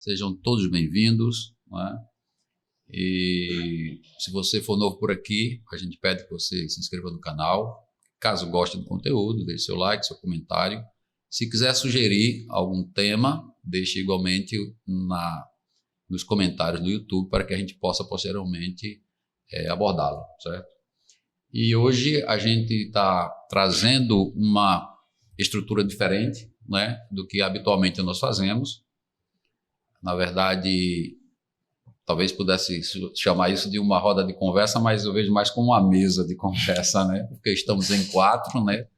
Sejam todos bem-vindos, não é? E se você for novo por aqui, a gente pede que você se inscreva no canal. Caso goste do conteúdo, deixe seu like, seu comentário. Se quiser sugerir algum tema, deixe igualmente nos comentários do YouTube para que a gente possa posteriormente abordá-lo, certo? E hoje a gente está trazendo uma estrutura diferente, né, do que habitualmente nós fazemos. Na verdade, talvez pudesse chamar isso de uma roda de conversa, mas eu vejo mais como uma mesa de conversa, né? Porque estamos em 4, né?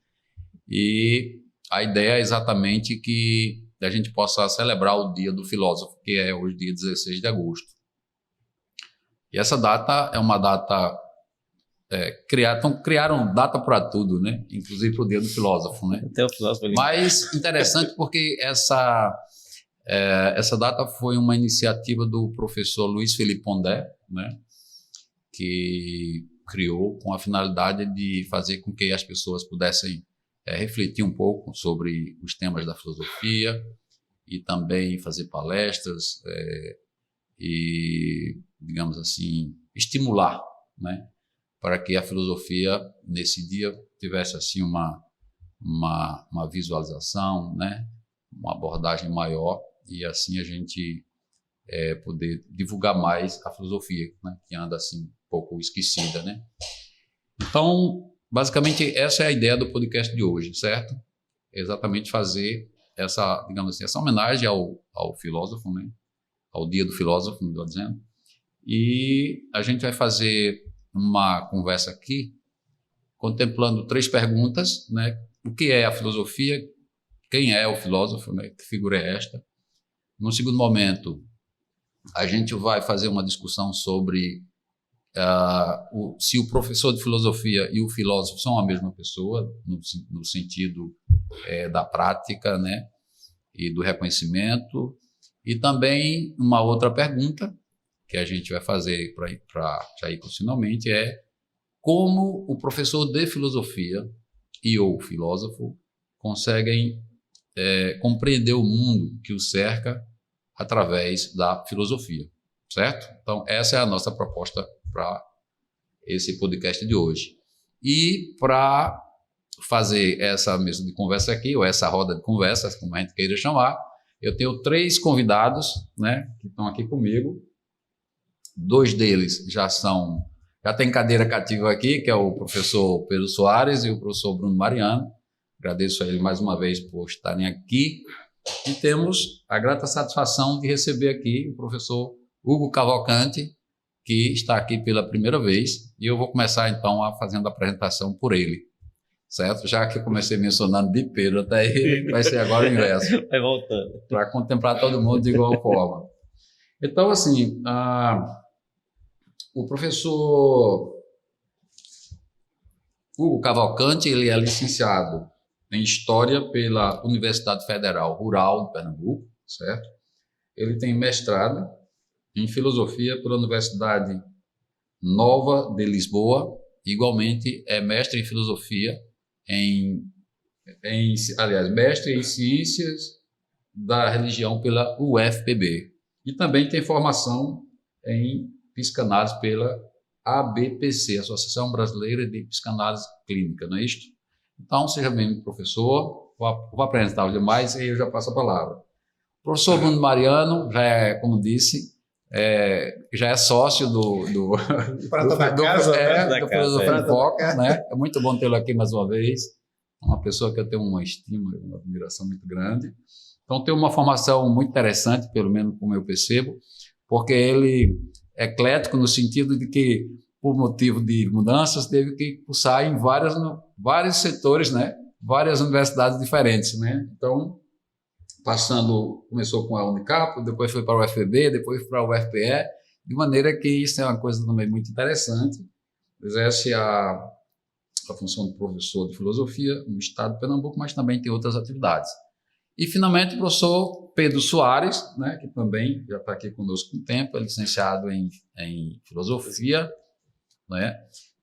E a ideia é exatamente que a gente possa celebrar o Dia do Filósofo, que é hoje, dia 16 de agosto. E essa data é uma data... criaram data para tudo, né? Inclusive para o Dia do Filósofo, né? Até o filósofo ali. Mas interessante porque essa data foi uma iniciativa do professor Luiz Felipe Pondé, né? Que criou com a finalidade de fazer com que as pessoas pudessem refletir um pouco sobre os temas da filosofia e também fazer palestras e, digamos assim, estimular, né? Para que a filosofia, nesse dia, tivesse assim uma visualização, né? Uma abordagem maior, e assim a gente poder divulgar mais a filosofia, né? Que anda assim um pouco esquecida, né? Então, basicamente, essa é a ideia do podcast de hoje, certo? Exatamente fazer essa, digamos assim, essa homenagem ao filósofo, né? Ao Dia do Filósofo, melhor dizendo. E a gente vai fazer uma conversa aqui, contemplando 3 perguntas, né? O que é a filosofia? Quem é o filósofo? Né? Que figura é esta? No segundo momento, a gente vai fazer uma discussão sobre se o professor de filosofia e o filósofo são a mesma pessoa, no sentido da prática, né? E do reconhecimento. E também uma outra pergunta, que a gente vai fazer para já ir finalmente, é como o professor de filosofia e o filósofo conseguem compreender o mundo que o cerca através da filosofia, certo? Então, essa é a nossa proposta para esse podcast de hoje. E para fazer essa mesa de conversa aqui, ou essa roda de conversas, como a gente queira chamar, eu tenho 3 convidados, né, que estão aqui comigo. 2 deles já têm cadeira cativa aqui, que é o professor Pedro Soares e o professor Bruno Mariano. Agradeço a ele mais uma vez por estarem aqui. E temos a grata satisfação de receber aqui o professor Hugo Cavalcante, que está aqui pela primeira vez. E eu vou começar, então, fazendo a apresentação por ele, certo? Já que eu comecei mencionando de Pedro até ele, vai ser agora o inverso. Vai voltando. Para contemplar todo mundo de igual forma. Então, assim, o professor Hugo Cavalcante, ele é licenciado em História pela Universidade Federal Rural de Pernambuco, certo? Ele tem mestrado em Filosofia pela Universidade Nova de Lisboa, igualmente é mestre em Filosofia, mestre em Ciências da Religião pela UFPB. E também tem formação em psicanálise pela ABPC, Associação Brasileira de Psicanálise Clínica, não é isto? Então, seja bem-vindo, professor. Vou apresentar os demais e eu já passo a palavra. O professor Bruno Mariano, já é, como disse, já é sócio do Filosofia Foca, né? É muito bom tê-lo aqui mais uma vez. Uma pessoa que eu tenho uma estima, uma admiração muito grande. Então, tem uma formação muito interessante, pelo menos como eu percebo, porque ele é eclético no sentido de que, por motivo de mudanças, teve que cursar em vários setores, né? Várias universidades diferentes, né? Então, começou com a Unicap, depois foi para o UFPB, depois para o UFPE, de maneira que isso é uma coisa também muito interessante. Exerce a função de professor de filosofia no estado de Pernambuco, mas também tem outras atividades. E, finalmente, o professor Pedro Soares, né, que também já está aqui conosco com tempo, é licenciado em filosofia, né,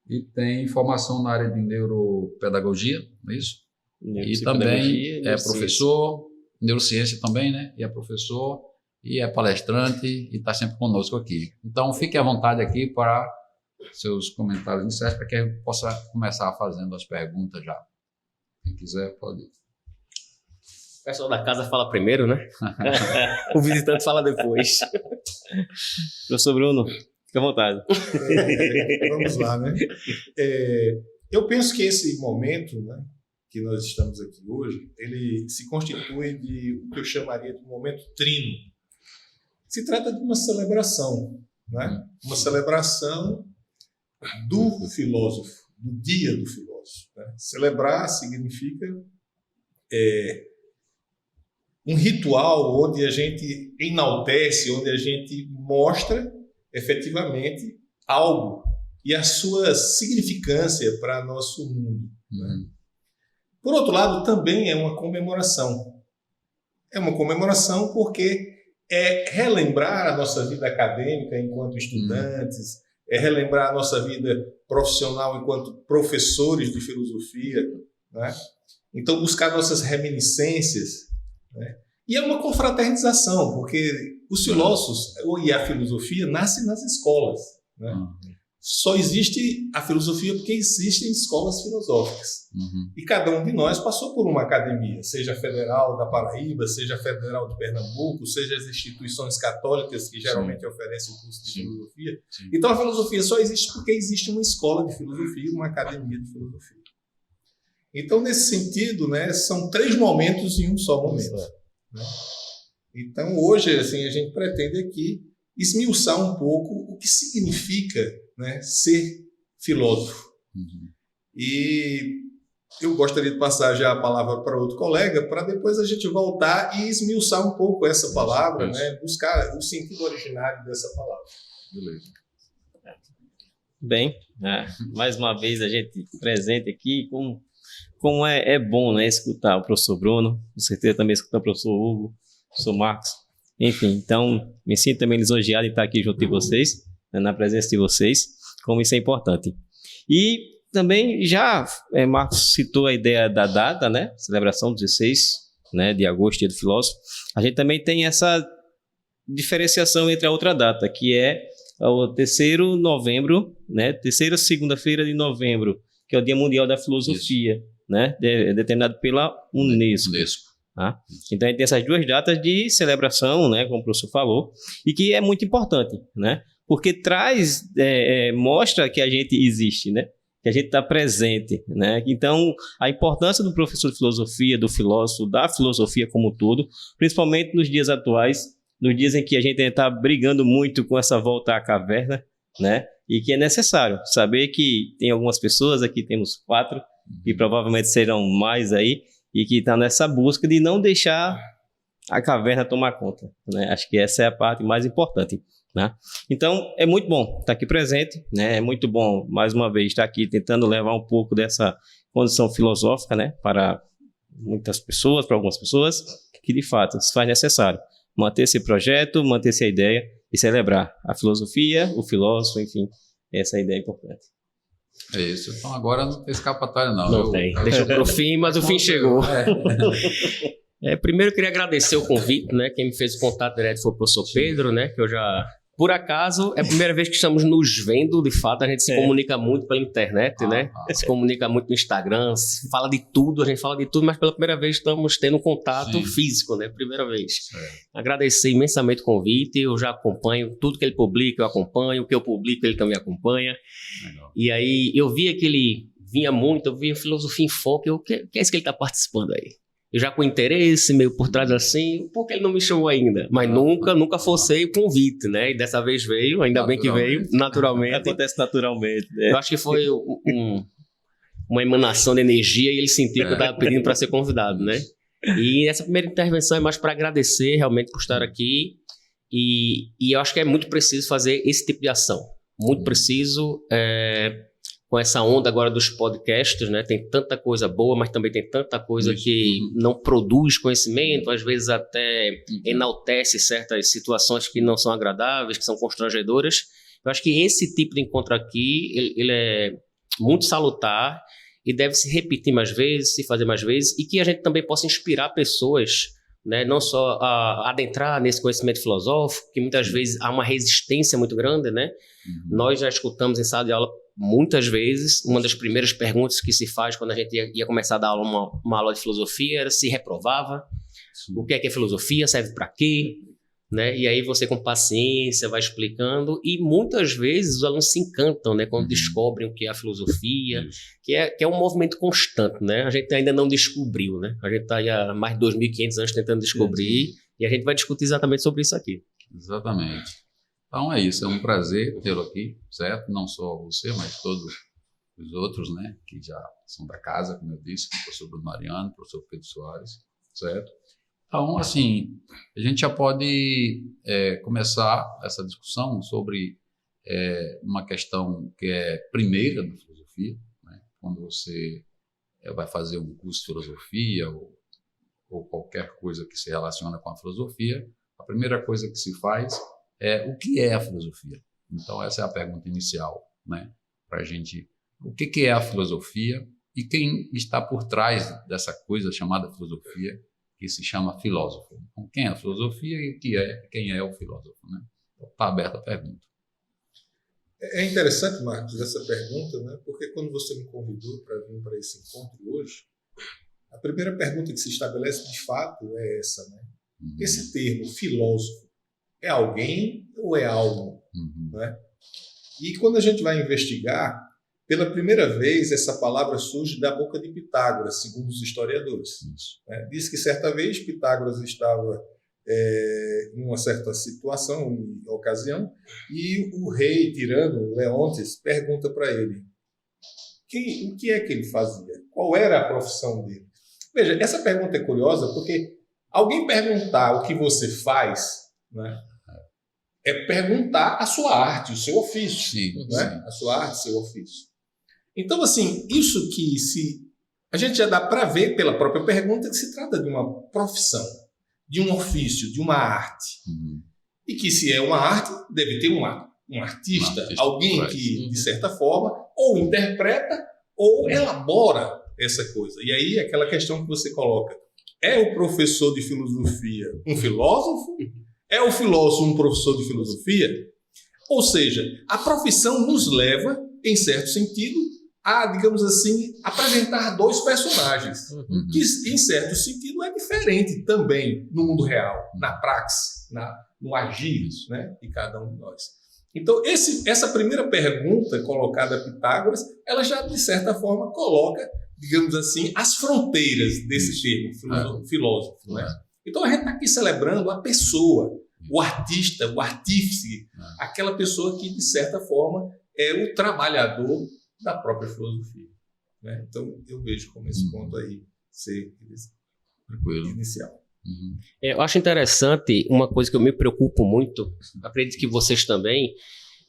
e tem formação na área de neuropedagogia, não é isso? E também é professor, neurociência também, né, e é professor, e é palestrante e está sempre conosco aqui. Então, fique à vontade aqui para seus comentários iniciais, para que a gente possa começar fazendo as perguntas já. Quem quiser, pode. O pessoal da casa fala primeiro, né? O visitante fala depois. Professor Bruno, fica à vontade. Vamos lá, né? Eu penso que esse momento, né, que nós estamos aqui hoje, ele se constitui de o que eu chamaria de um momento trino. Se trata de uma celebração, né? Uma celebração do filósofo, do dia do filósofo. Né? Celebrar significa um ritual onde a gente enaltece, onde a gente mostra efetivamente algo e a sua significância para nosso mundo. Né? Por outro lado, também é uma comemoração. É uma comemoração porque é relembrar a nossa vida acadêmica enquanto estudantes, é relembrar a nossa vida profissional enquanto professores de filosofia, né? Então, buscar nossas reminiscências, né? E é uma confraternização, porque os filósofos e a filosofia nascem nas escolas, né? Só existe a filosofia porque existem escolas filosóficas. E cada um de nós passou por uma academia, seja a Federal da Paraíba, seja a Federal de Pernambuco, seja as instituições católicas que geralmente oferecem o curso de filosofia. Então a filosofia só existe porque existe uma escola de filosofia, uma academia de filosofia. Então, nesse sentido, né, são 3 momentos em um só momento. Né? Então, hoje, assim, a gente pretende aqui esmiuçar um pouco o que significa, né, ser filósofo. E eu gostaria de passar já a palavra para outro colega, para depois a gente voltar e esmiuçar um pouco essa palavra, né, buscar o sentido originário dessa palavra. Beleza. Bem, mais uma vez a gente presente aqui, como é bom, né, escutar o professor Bruno, com certeza também escutar o professor Hugo, o professor Marcos, enfim, então me sinto também lisonjeado em estar aqui junto de vocês, né, na presença de vocês, como isso é importante. E também já Marcos citou a ideia da data, né, celebração 16, né, de agosto, dia do filósofo. A gente também tem essa diferenciação entre a outra data, que é o 3º novembro, né, terceira segunda-feira de novembro, que é o Dia Mundial da Filosofia, né, determinado pela Unesco. Tá? Então, a gente tem essas 2 datas de celebração, né, como o professor falou, e que é muito importante, né, porque mostra que a gente existe, né, que a gente está presente, né? Então, a importância do professor de filosofia, do filósofo, da filosofia como um todo, principalmente nos dias atuais, nos dias em que a gente está brigando muito com essa volta à caverna, né? E que é necessário saber que tem algumas pessoas, aqui temos 4, e provavelmente serão mais aí, e que estão nessa busca de não deixar a caverna tomar conta, né? Acho que essa é a parte mais importante, né? Então, é muito bom estar aqui presente, né? É muito bom, mais uma vez, estar aqui tentando levar um pouco dessa condição filosófica, né? Para muitas pessoas, para algumas pessoas, que de fato se faz necessário manter esse projeto, manter essa ideia e celebrar a filosofia, o filósofo, enfim, essa ideia é importante. É isso. Então agora não tem escapatória, não. Não tem. Deixa pro fim, mas o fim chegou. Primeiro eu queria agradecer o convite, né? Quem me fez o contato direto foi o professor Pedro, né? Que eu já... Por acaso, é a primeira vez que estamos nos vendo, de fato, a gente se comunica muito pela internet, né? Se comunica muito no Instagram, se fala de tudo, a gente fala de tudo, mas pela primeira vez estamos tendo um contato físico, né? Primeira vez. Agradecer imensamente o convite, eu já acompanho tudo que ele publica, eu acompanho, o que eu publico ele também acompanha. Legal. E aí, eu via que ele vinha muito, eu via Filosofia em Foco, o que é isso que ele está participando aí? Eu já com interesse, meio por trás assim, por que ele não me chamou ainda? Mas nunca forcei o convite, né? E dessa vez veio, ainda bem que veio, naturalmente. Acontece naturalmente. Né? É. Eu acho que foi uma emanação de energia e ele sentiu que eu estava pedindo para ser convidado, né? E essa primeira intervenção é mais para agradecer realmente por estar aqui. E eu acho que é muito preciso fazer esse tipo de ação. Muito preciso... com essa onda agora dos podcasts, né? Tem tanta coisa boa, mas também tem tanta coisa que não produz conhecimento, às vezes até enaltece certas situações que não são agradáveis, que são constrangedoras. Eu acho que esse tipo de encontro aqui, ele é muito salutar e deve se repetir mais vezes, se fazer mais vezes, e que a gente também possa inspirar pessoas né, não só adentrar nesse conhecimento filosófico, que muitas vezes há uma resistência muito grande, né? Nós já escutamos em sala de aula muitas vezes, uma das primeiras perguntas que se faz quando a gente ia começar a dar aula, uma aula de filosofia era se reprovava, o que é filosofia, serve para quê? Né? E aí você com paciência vai explicando e muitas vezes os alunos se encantam, né, quando descobrem o que é a filosofia, que é um movimento constante, né? A gente ainda não descobriu, né? A gente está aí há mais de 2.500 anos tentando descobrir e a gente vai discutir exatamente sobre isso aqui. Exatamente. Então é isso, é um prazer tê-lo aqui, certo? Não só você, mas todos os outros, né, que já são da casa, como eu disse, o professor Bruno Mariano, o professor Pedro Soares, certo? Então, assim, a gente já pode começar essa discussão sobre uma questão que é primeira da filosofia, né? Quando você vai fazer um curso de filosofia ou qualquer coisa que se relaciona com a filosofia, a primeira coisa que se faz é o que é a filosofia. Então, essa é a pergunta inicial, né? Para a gente, o que é a filosofia e quem está por trás dessa coisa chamada filosofia, que se chama filósofo. Então, quem é a filosofia e quem é o filósofo, né? Está aberta a pergunta. É interessante, Marcos, essa pergunta, né? Porque quando você me convidou para vir para esse encontro hoje, a primeira pergunta que se estabelece de fato é essa, né? Esse termo, filósofo, é alguém ou é algo? Né? E quando a gente vai investigar, pela primeira vez, essa palavra surge da boca de Pitágoras, segundo os historiadores. Diz que certa vez Pitágoras estava em uma certa situação, em ocasião, e o rei tirano, Leôntes, pergunta para ele o que é que ele fazia, qual era a profissão dele. Veja, essa pergunta é curiosa porque alguém perguntar o que você faz, né, é perguntar a sua arte, o seu ofício. Sim, né? sim. A sua arte, o seu ofício. Então, assim, isso que a gente já dá para ver pela própria pergunta que se trata de uma profissão, de um ofício, de uma arte. E que se é uma arte, deve ter um artista, alguém que, de certa forma, ou interpreta ou elabora essa coisa. E aí, aquela questão que você coloca, é o professor de filosofia um filósofo? É o filósofo um professor de filosofia? Ou seja, a profissão nos leva, em certo sentido, a, digamos assim, apresentar dois personagens, que, em certo sentido, é diferente também no mundo real, na praxe, no agir, né, de cada um de nós. Então, essa primeira pergunta colocada a Pitágoras, ela já, de certa forma, coloca, digamos assim, as fronteiras desse termo, filósofo. Né? Então, a gente está aqui celebrando a pessoa, o artista, o artífice, aquela pessoa que, de certa forma, é o trabalhador da própria filosofia. Né? Então, eu vejo como esse ponto aí ser inicial. Eu acho interessante, uma coisa que eu me preocupo muito, acredito que vocês também,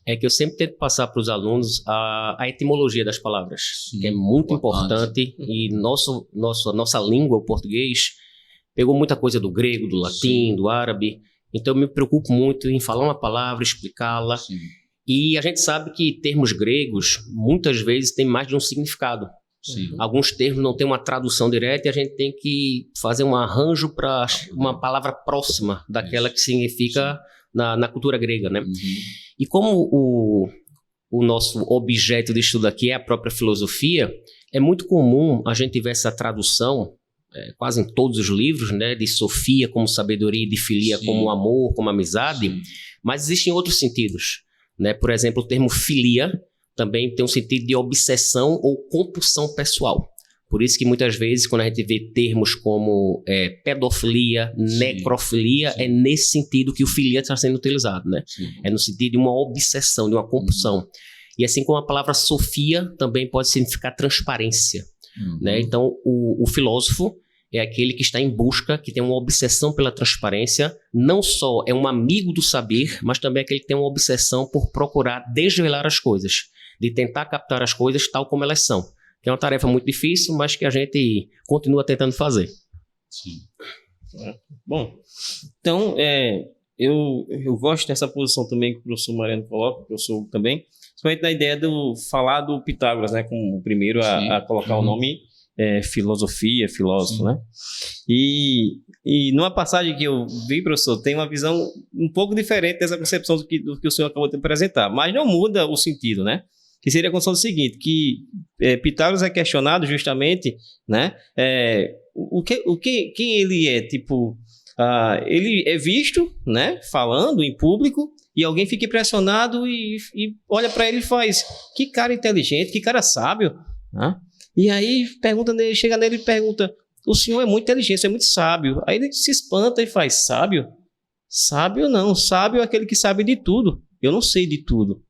é que eu sempre tento passar para os alunos a etimologia das palavras, que é muito importante, e nossa língua, o português, pegou muita coisa do grego, do latim, do árabe, então eu me preocupo muito em falar uma palavra, explicá-la, e a gente sabe que termos gregos, muitas vezes, têm mais de um significado. Alguns termos não têm uma tradução direta e a gente tem que fazer um arranjo para uma palavra próxima daquela que significa na cultura grega, né? E como o nosso objeto de estudo aqui é a própria filosofia, é muito comum a gente ver essa tradução quase em todos os livros, né? De Sofia como sabedoria, de Filia como amor, como amizade, mas existem outros sentidos, né? Por exemplo, o termo filia também tem um sentido de obsessão ou compulsão pessoal. Por isso que muitas vezes, quando a gente vê termos como pedofilia, necrofilia, é nesse sentido que o filia está sendo utilizado, né? É no sentido de uma obsessão, de uma compulsão. E assim como a palavra sofia também pode significar transparência, né? Então, o filósofo é aquele que está em busca, que tem uma obsessão pela transparência, não só é um amigo do saber, mas também é aquele que tem uma obsessão por procurar desvelar as coisas, de tentar captar as coisas tal como elas são. Que é uma tarefa muito difícil, mas que a gente continua tentando fazer. Bom, então, eu gosto dessa posição também que o professor Mariano coloca, o professor também, principalmente da ideia de falar do Pitágoras, né, como o primeiro a colocar o nome filosofia, filósofo, né? E numa passagem que eu vi, professor, tem uma visão um pouco diferente dessa concepção do que o senhor acabou de apresentar, mas não muda o sentido, né? Que seria a condição do seguinte, que Pitágoras é questionado justamente, né? Quem ele é, tipo, ele é visto, né? Falando em público, e alguém fica impressionado e olha para ele e faz, que cara inteligente, que cara sábio, né? E aí pergunta nele, chega nele e pergunta, o senhor é muito inteligente, você é muito sábio. Aí ele se espanta e faz, sábio? Sábio não, sábio é aquele que sabe de tudo. Eu não sei de tudo,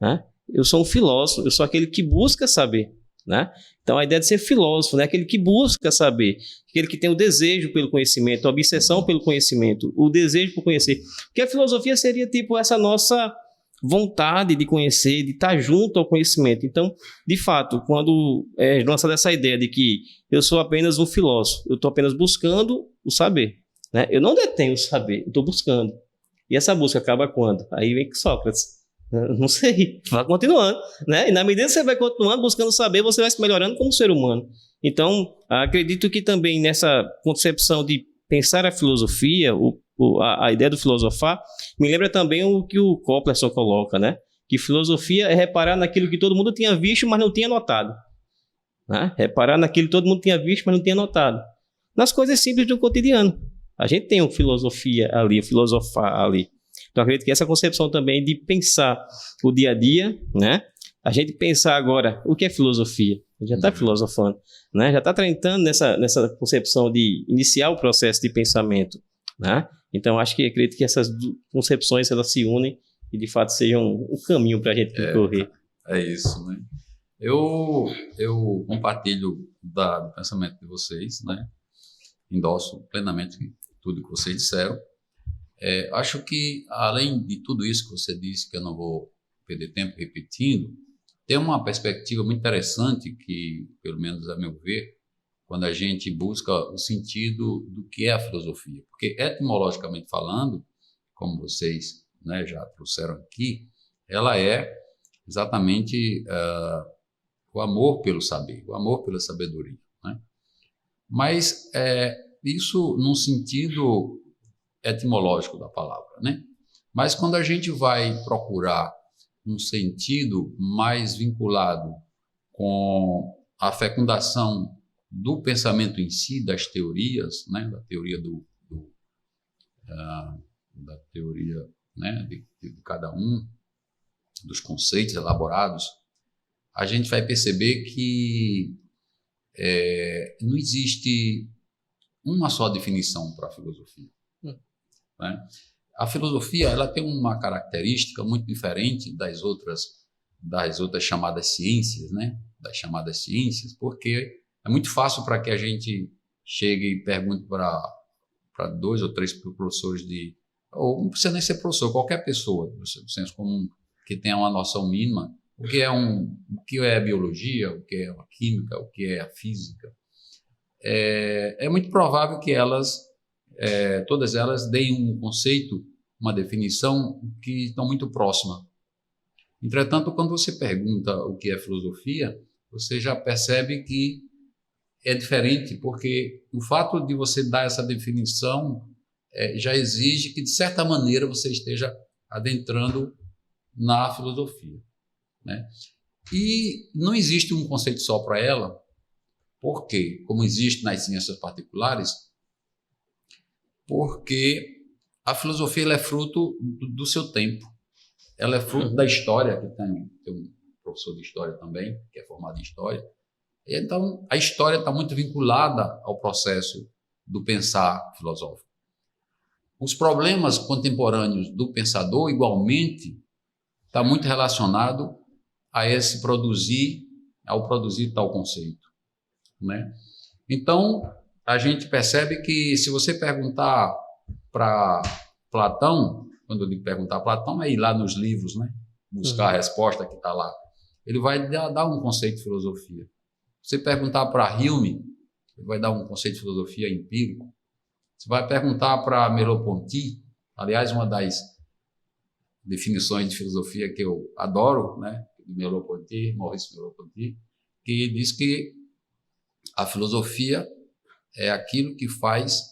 né? Eu sou um filósofo, eu sou aquele que busca saber, né? Então a ideia de ser filósofo, né? Aquele que busca saber, aquele que tem o desejo pelo conhecimento, a obsessão pelo conhecimento, o desejo por conhecer. Porque a filosofia seria tipo essa nossa vontade de conhecer, de estar junto ao conhecimento. Então, de fato, quando é lançada essa ideia de que eu sou apenas um filósofo, eu estou apenas buscando o saber, né? Eu não detenho o saber, eu estou buscando. E essa busca acaba quando? Aí vem Sócrates. Não sei, vai continuando, né? E na medida que você vai continuando buscando saber, você vai se melhorando como ser humano. Então, acredito que também nessa concepção de pensar a filosofia, a ideia do filosofar, me lembra também o que o Coppelson coloca, né? Que filosofia é reparar naquilo que todo mundo tinha visto, mas não tinha notado, né? Reparar naquilo que todo mundo tinha visto, mas não tinha notado. Nas coisas simples do cotidiano. A gente tem uma filosofia ali, filosofar ali. Então, acredito que essa concepção também de pensar o dia a dia, né? A gente pensar agora o que é filosofia. A gente já está filosofando, né? Já está entrando nessa concepção de iniciar o processo de pensamento, né? Então, acredito que essas concepções elas se unem e, de fato, sejam um caminho para a gente percorrer. É isso, né? Eu compartilho do pensamento de vocês, né? Endosso plenamente tudo que vocês disseram. Acho que, além de tudo isso que você disse, que eu não vou perder tempo repetindo, tem uma perspectiva muito interessante que, pelo menos a meu ver, quando a gente busca o sentido do que é a filosofia. Porque, etimologicamente falando, como vocês, né, já trouxeram aqui, ela é exatamente o amor pelo saber, o amor pela sabedoria, né? Mas isso num sentido etimológico da palavra, né? Mas quando a gente vai procurar um sentido mais vinculado com a fecundação do pensamento em si, das teorias, né? Da teoria da teoria, né? de cada um, dos conceitos elaborados, a gente vai perceber que não existe uma só definição para a filosofia. Né? A filosofia ela tem uma característica muito diferente das outras chamadas ciências, né? Das chamadas ciências, porque é muito fácil para que a gente chegue e pergunte para 2 ou 3 professores ou não precisa nem ser professor, qualquer pessoa do senso comum que tenha uma noção mínima, o que é a biologia, o que é a química, o que é a física. É muito provável que todas elas deem um conceito, uma definição que estão muito próxima. Entretanto, quando você pergunta o que é filosofia, você já percebe que é diferente, porque o fato de você dar essa definição já exige que, de certa maneira, você esteja adentrando na filosofia, né? E não existe um conceito só para ela, porque, como existe nas ciências particulares, porque a filosofia ela é fruto do seu tempo, ela é fruto da história, que tem um professor de história também, que é formado em história. Então, a história está muito vinculada ao processo do pensar filosófico. Os problemas contemporâneos do pensador, igualmente, está muito relacionado ao produzir tal conceito, né? Então, a gente percebe que se você perguntar para Platão, quando eu digo perguntar a Platão, é ir lá nos livros, né? Buscar a resposta que está lá. Ele vai dar um conceito de filosofia. Se você perguntar para Hume, ele vai dar um conceito de filosofia empírico. Você vai perguntar para Merleau-Ponty, aliás, uma das definições de filosofia que eu adoro, né? De Merleau-Ponty, Maurice Merleau-Ponty, que diz que A filosofia é aquilo que faz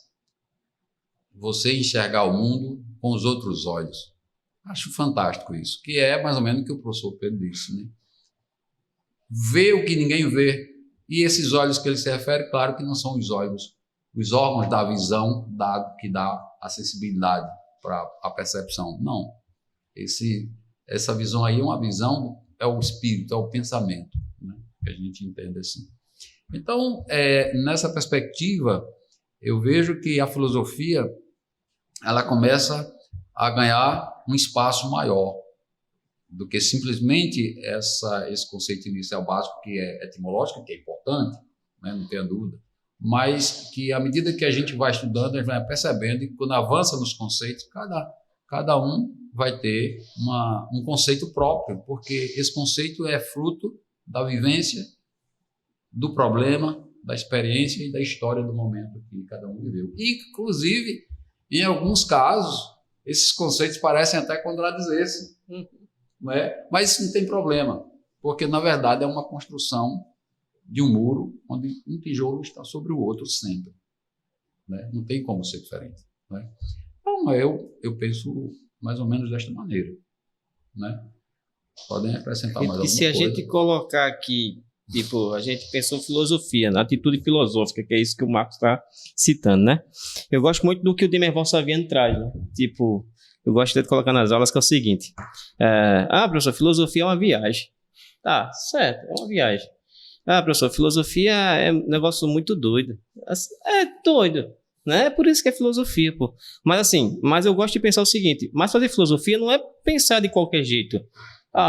você enxergar o mundo com os outros olhos. Acho fantástico isso, que é mais ou menos o que o professor Pedro disse, né? Ver o que ninguém vê. E esses olhos que ele se refere, claro que não são os olhos, os órgãos da visão que dá acessibilidade para a percepção. Não. Essa visão aí é uma visão, é o espírito, é o pensamento, né? Que a gente entende assim. Então, nessa perspectiva, eu vejo que a filosofia ela começa a ganhar um espaço maior do que simplesmente esse conceito inicial básico que é etimológico, que é importante, né, não tenha dúvida, mas que à medida que a gente vai estudando, a gente vai percebendo que quando avança nos conceitos, cada um vai ter um conceito próprio, porque esse conceito é fruto da vivência, do problema, da experiência e da história do momento que cada um viveu. E, inclusive, em alguns casos, esses conceitos parecem até contradizer-se, não é? Mas isso não tem problema, porque, na verdade, é uma construção de um muro onde um tijolo está sobre o outro sempre, né? Não tem como ser diferente, né? Então, eu penso mais ou menos desta maneira, né? Podem acrescentar mais alguma coisa? E se a gente colocar aqui, tipo, a gente pensou filosofia, na atitude filosófica, que é isso que o Marcos está citando, né? Eu gosto muito do que o Dimerval Saviano traz, né? Tipo, eu gosto de colocar nas aulas que é o seguinte: professor, filosofia é uma viagem. Tá, certo, é uma viagem. Professor, filosofia é um negócio muito doido. É doido, né? É por isso que é filosofia, pô. Mas eu gosto de pensar o seguinte: mas fazer filosofia não é pensar de qualquer jeito.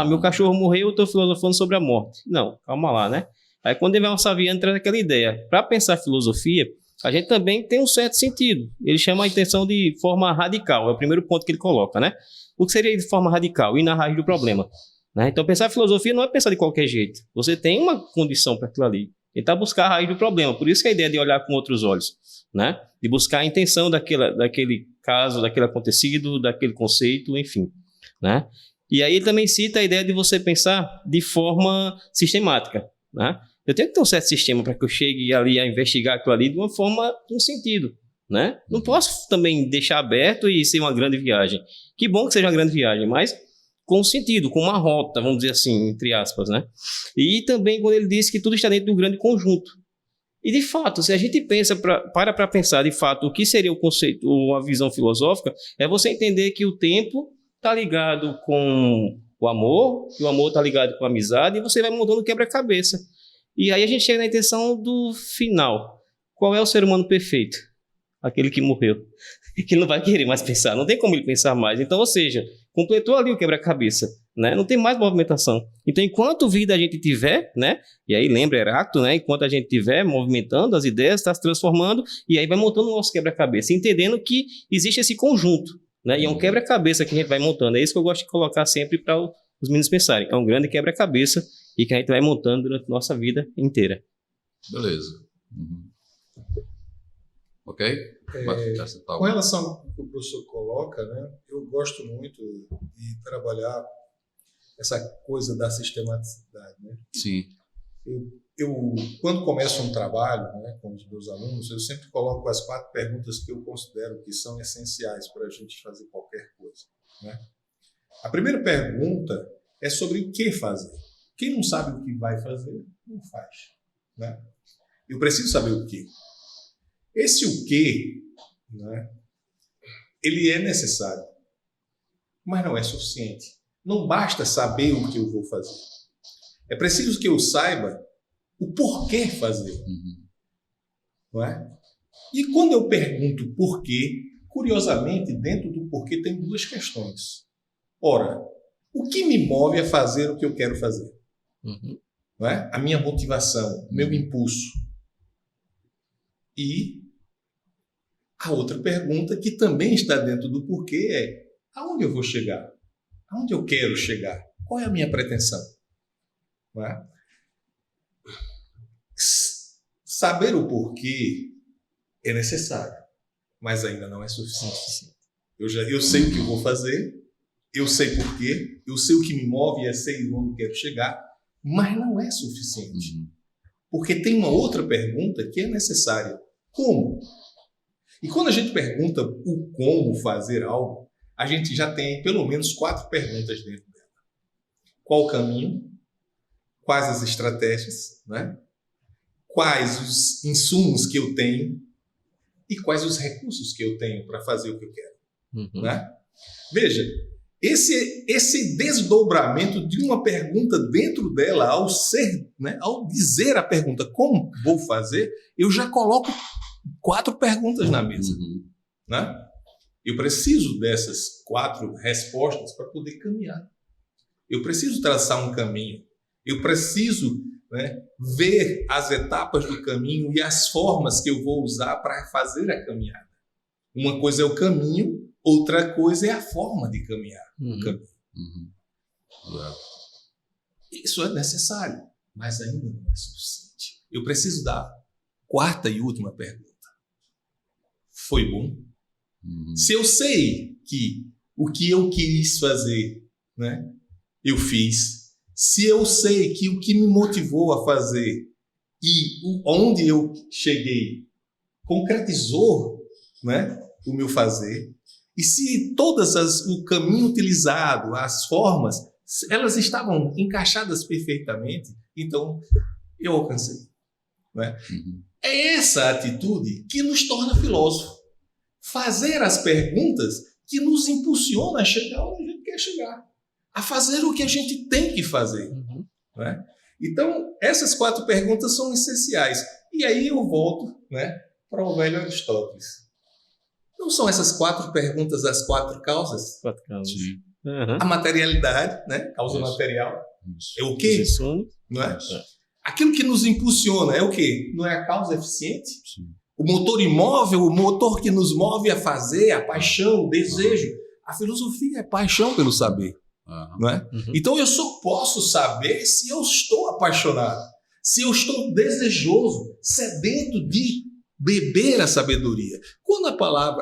Meu cachorro morreu, eu estou filosofando sobre a morte. Não, calma lá, né? Aí quando Dimerval Saviano traz aquela ideia, para pensar filosofia, a gente também tem um certo sentido. Ele chama a intenção de forma radical, é o primeiro ponto que ele coloca, né? O que seria de forma radical? Ir na raiz do problema, né? Então pensar filosofia não é pensar de qualquer jeito. Você tem uma condição para aquilo ali. Tentar buscar a raiz do problema. Por isso que a ideia de olhar com outros olhos, né? De buscar a intenção daquele caso, daquele acontecido, daquele conceito, enfim, né? E aí ele também cita a ideia de você pensar de forma sistemática, né? Eu tenho que ter um certo sistema para que eu chegue ali a investigar aquilo ali de uma forma, com sentido, né? Não posso também deixar aberto e ser uma grande viagem. Que bom que seja uma grande viagem, mas com sentido, com uma rota, vamos dizer assim, entre aspas, né? E também quando ele diz que tudo está dentro de um grande conjunto. E de fato, se a gente pensa para pensar de fato o que seria o conceito, ou a visão filosófica, é você entender que o tempo está ligado com o amor, que o amor está ligado com a amizade, e você vai montando quebra-cabeça. E aí a gente chega na intenção do final. Qual é o ser humano perfeito? Aquele que morreu. Que não vai querer mais pensar, não tem como ele pensar mais. Então, ou seja, completou ali o quebra-cabeça, né? Não tem mais movimentação. Então, enquanto vida a gente tiver, né? E aí lembra Heráclito, né? Enquanto a gente tiver movimentando as ideias, está se transformando, e aí vai montando o nosso quebra-cabeça, entendendo que existe esse conjunto, né? E é um quebra-cabeça que a gente vai montando. É isso que eu gosto de colocar sempre para os meninos pensarem. É um grande quebra-cabeça e que a gente vai montando durante a nossa vida inteira. Beleza. Ok? Com relação ao que o professor coloca, né, eu gosto muito de trabalhar essa coisa da sistematicidade, né? Sim. Eu quando começo um trabalho, né, com os meus alunos, eu sempre coloco as 4 perguntas que eu considero que são essenciais para a gente fazer qualquer coisa, né? A primeira pergunta é sobre o que fazer. Quem não sabe o que vai fazer, não faz, né? Eu preciso saber o que. Esse o que, né, ele é necessário, mas não é suficiente. Não basta saber o que eu vou fazer. É preciso que eu saiba o porquê fazer. Não é? E quando eu pergunto porquê, curiosamente, dentro do porquê tem 2 questões. Ora, o que me move a fazer o que eu quero fazer? Não é? A minha motivação, o meu impulso. E a outra pergunta, que também está dentro do porquê, é: aonde eu vou chegar? Aonde eu quero chegar? Qual é a minha pretensão? Não é? Saber o porquê é necessário, mas ainda não é suficiente. Eu sei o que eu vou fazer, eu sei porquê, eu sei o que me move e eu sei onde quero chegar, mas não é suficiente. Porque tem uma outra pergunta que é necessária. Como? E quando a gente pergunta o como fazer algo, a gente já tem pelo menos 4 perguntas dentro dela. Qual o caminho? Quais as estratégias? Né? Quais os insumos que eu tenho? E quais os recursos que eu tenho para fazer o que eu quero? Né? Veja, esse desdobramento de uma pergunta dentro dela, ao dizer a pergunta como vou fazer, eu já coloco 4 perguntas na mesa. Né? Eu preciso dessas 4 respostas para poder caminhar. Eu preciso traçar um caminho. Eu preciso, né, ver as etapas do caminho e as formas que eu vou usar para fazer a caminhada. Uma coisa é o caminho, outra coisa é a forma de caminhar. Isso é necessário, mas ainda não é suficiente. Eu preciso da 4ª e última pergunta. Foi bom? Se eu sei que o que eu quis fazer, né, eu fiz. Se eu sei que o que me motivou a fazer e onde eu cheguei concretizou, né, o meu fazer, e se o caminho utilizado, as formas, elas estavam encaixadas perfeitamente, então eu alcancei. Né? É essa atitude que nos torna filósofo. Fazer as perguntas que nos impulsiona a chegar onde a gente quer chegar. A fazer o que a gente tem que fazer. Né? Então, essas 4 perguntas são essenciais. E aí eu volto, né, para o velho Aristóteles. Não são essas 4 perguntas as 4 causas? 4 causas. A materialidade, né? Causa material. É o quê? Não é? Aquilo que nos impulsiona é o quê? Não é a causa eficiente? O motor imóvel, o motor que nos move a fazer, a paixão, o desejo. A filosofia é paixão pelo saber. Não é? Então eu só posso saber se eu estou apaixonado, se eu estou desejoso, sedento de beber a sabedoria. Quando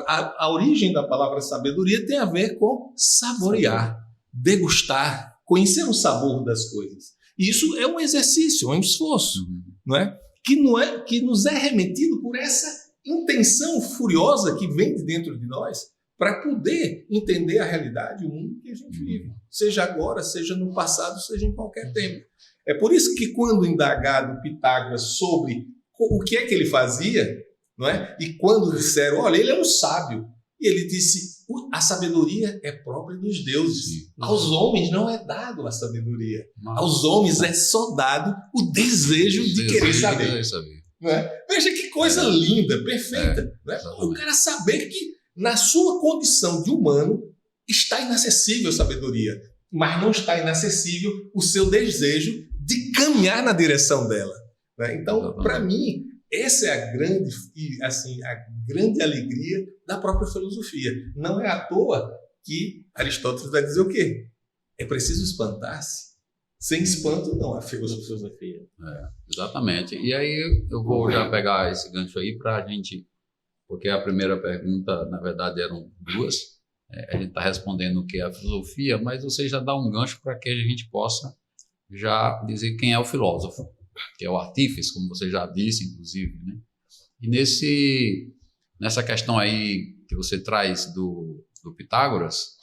a origem da palavra sabedoria tem a ver com saborear, degustar, conhecer o sabor das coisas. E isso é um exercício, é um esforço, não é? Que nos é remetido por essa intenção furiosa que vem de dentro de nós, para poder entender a realidade, o mundo que a gente vive. Seja agora, seja no passado, seja em qualquer tempo. É por isso que quando indagado Pitágoras sobre o que é que ele fazia, não é? E quando disseram, olha, ele é um sábio. E ele disse, a sabedoria é própria dos deuses. Aos homens não é dado a sabedoria. Aos homens é só dado o desejo de querer saber. Não é? Veja que coisa linda, perfeita. Não é? O cara saber que na sua condição de humano, está inacessível a sabedoria, mas não está inacessível o seu desejo de caminhar na direção dela. Né? Então, para mim, essa é a grande alegria da própria filosofia. Não é à toa que Aristóteles vai dizer o quê? É preciso espantar-se. Sem espanto, não há filosofia. Exatamente. E aí eu vou já pegar esse gancho aí para a gente... Porque a primeira pergunta, na verdade, eram 2. A gente está respondendo o que é a filosofia, mas você já dá um gancho para que a gente possa já dizer quem é o filósofo, que é o artífice, como você já disse, inclusive. Né? E nessa questão aí que você traz do Pitágoras,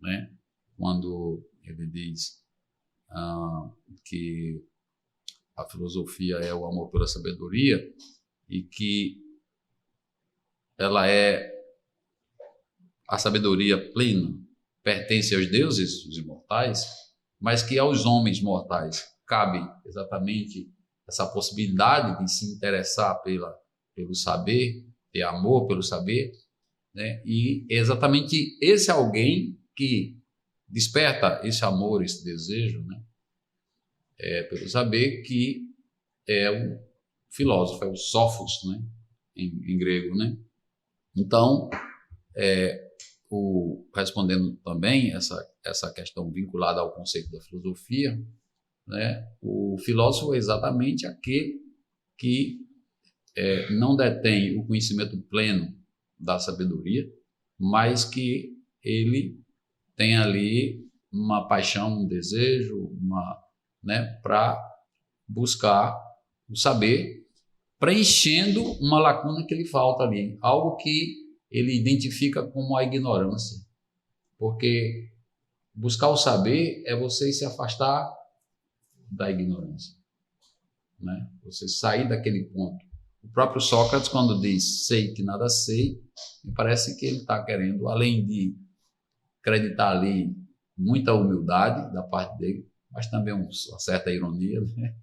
né? Quando ele diz que a filosofia é o amor pela sabedoria e que ela a sabedoria plena, pertence aos deuses, os imortais, mas que aos homens mortais cabe exatamente essa possibilidade de se interessar pelo saber, ter amor pelo saber, né? E é exatamente esse alguém que desperta esse amor, esse desejo, né? Pelo saber, que é o filósofo, é o sófos, né? Em grego, né? Então, respondendo também essa questão vinculada ao conceito da filosofia, né, o filósofo é exatamente aquele que não detém o conhecimento pleno da sabedoria, mas que ele tem ali uma paixão, um desejo, né, para buscar o saber, preenchendo uma lacuna que lhe falta ali, algo que ele identifica como a ignorância. Porque buscar o saber é você se afastar da ignorância, né? Você sair daquele ponto. O próprio Sócrates, quando diz sei que nada sei, me parece que ele está querendo, além de acreditar ali muita humildade da parte dele, mas também uma certa ironia, né?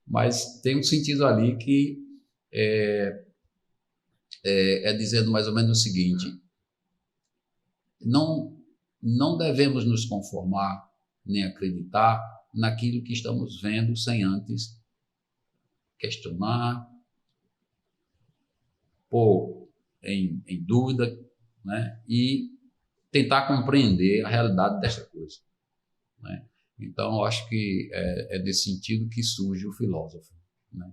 Mas tem um sentido ali que é dizendo mais ou menos o seguinte: não devemos nos conformar nem acreditar naquilo que estamos vendo sem antes questionar, pôr em dúvida, né? E tentar compreender a realidade desta coisa, né? Então, eu acho que é desse sentido que surge o filósofo, né?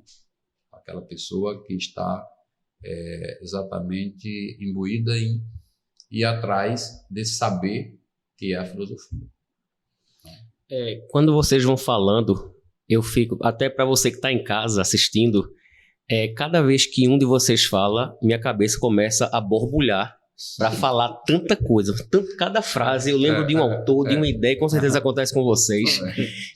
Aquela pessoa que está exatamente imbuída em ir atrás desse saber que é a filosofia. Quando vocês vão falando, eu fico, até para você que está em casa assistindo, cada vez que um de vocês fala, minha cabeça começa a borbulhar para falar tanta coisa, cada frase. Eu lembro de um autor, de uma ideia, com certeza acontece com vocês.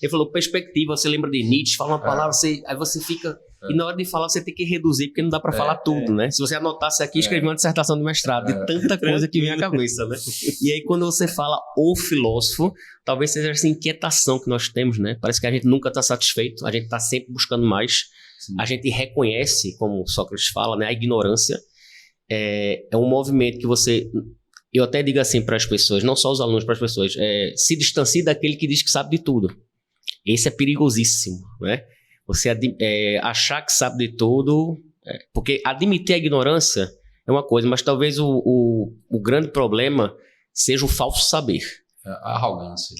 Ele falou perspectiva, você lembra de Nietzsche, fala uma palavra, aí você fica... E na hora de falar, você tem que reduzir, porque não dá para falar tudo, né? Se você anotasse aqui, escrever uma dissertação de mestrado, de tanta coisa que vem à cabeça, né? E aí, quando você fala o filósofo, talvez seja essa inquietação que nós temos, né? Parece que a gente nunca está satisfeito, a gente está sempre buscando mais. Sim. A gente reconhece, como Sócrates fala, né? A ignorância é um movimento que você... Eu até digo assim para as pessoas, não só os alunos, para as pessoas, se distancie daquele que diz que sabe de tudo. Esse é perigosíssimo, né? Você achar que sabe de tudo, porque admitir a ignorância é uma coisa, mas talvez o grande problema seja o falso saber. A arrogância.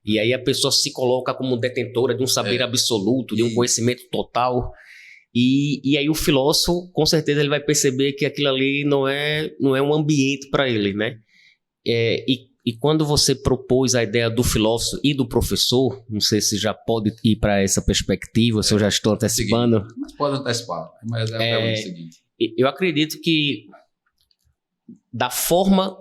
E aí a pessoa se coloca como detentora de um saber absoluto, de um conhecimento total. E aí o filósofo, com certeza, ele vai perceber que aquilo ali não é um ambiente para ele, né? E quando você propôs a ideia do filósofo e do professor, não sei se já pode ir para essa perspectiva, se eu já estou antecipando. Seguinte, mas pode antecipar, mas é a pergunta seguinte. Eu acredito que da forma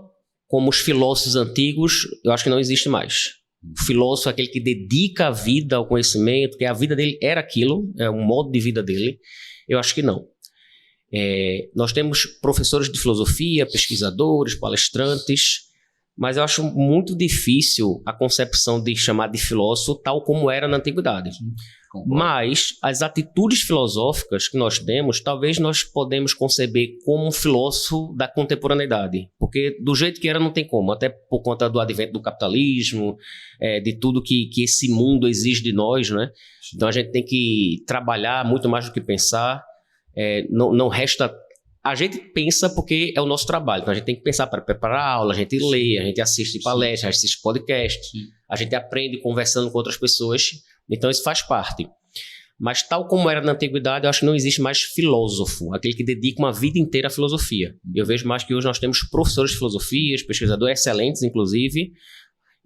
como os filósofos antigos, eu acho que não existe mais. O filósofo é aquele que dedica a vida ao conhecimento, que a vida dele era aquilo, é um modo de vida dele. Eu acho que não. Nós temos professores de filosofia, pesquisadores, palestrantes, mas eu acho muito difícil a concepção de chamar de filósofo tal como era na antiguidade. Mas as atitudes filosóficas que nós temos, talvez nós podemos conceber como um filósofo da contemporaneidade. Porque do jeito que era não tem como, até por conta do advento do capitalismo, de tudo que esse mundo exige de nós, né? Então a gente tem que trabalhar muito mais do que pensar. Não resta... A gente pensa porque é o nosso trabalho, então a gente tem que pensar para preparar a aula, a gente lê, a gente assiste palestras, a gente assiste podcast, a gente aprende conversando com outras pessoas, então isso faz parte. Mas tal como era na antiguidade, eu acho que não existe mais filósofo, aquele que dedica uma vida inteira à filosofia. Eu vejo mais que hoje nós temos professores de filosofia, pesquisadores excelentes, inclusive,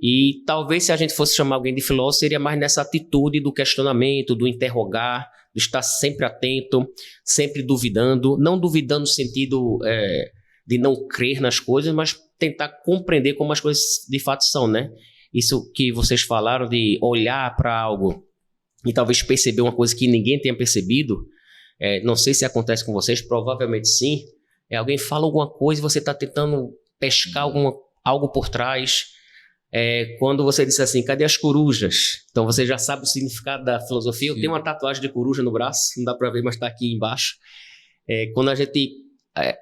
e talvez se a gente fosse chamar alguém de filósofo, seria mais nessa atitude do questionamento, do interrogar, de estar sempre atento, sempre duvidando, não duvidando no sentido de não crer nas coisas, mas tentar compreender como as coisas de fato são, né? Isso que vocês falaram de olhar para algo e talvez perceber uma coisa que ninguém tenha percebido, não sei se acontece com vocês, provavelmente sim, alguém fala alguma coisa e você está tentando pescar algo por trás. Quando você disse assim, cadê as corujas? Então você já sabe o significado da filosofia. Sim. Eu tenho uma tatuagem de coruja no braço, não dá para ver, mas está aqui embaixo. Quando a gente,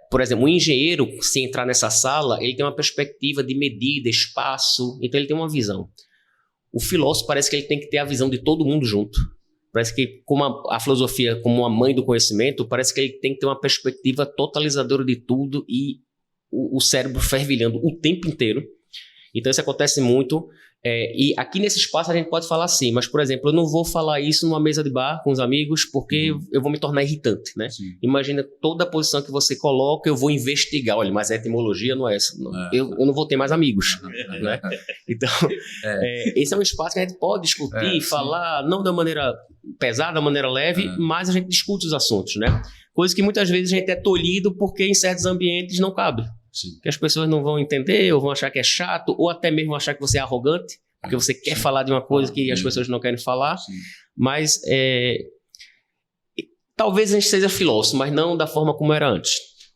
por exemplo, um engenheiro, se entrar nessa sala, ele tem uma perspectiva de medida, espaço, então ele tem uma visão. O filósofo parece que ele tem que ter a visão de todo mundo junto. Parece que, como a filosofia, como uma mãe do conhecimento, parece que ele tem que ter uma perspectiva totalizadora de tudo e o cérebro fervilhando o tempo inteiro. Então isso acontece muito, e aqui nesse espaço a gente pode falar sim, mas por exemplo, eu não vou falar isso numa mesa de bar com os amigos porque eu vou me tornar irritante, né? Sim. Imagina toda a posição que você coloca, eu vou investigar, olha, mas a etimologia não é essa, não. Eu não vou ter mais amigos, né? Então, esse é um espaço que a gente pode discutir, falar, não da maneira pesada, da maneira leve, mas a gente discute os assuntos, né? Coisa que muitas vezes a gente é tolhido porque em certos ambientes não cabe. Sim. Que as pessoas não vão entender, ou vão achar que é chato, ou até mesmo achar que você é arrogante, porque você quer falar de uma coisa que as pessoas não querem falar. Sim. Mas talvez a gente seja filósofo, mas não da forma como era antes.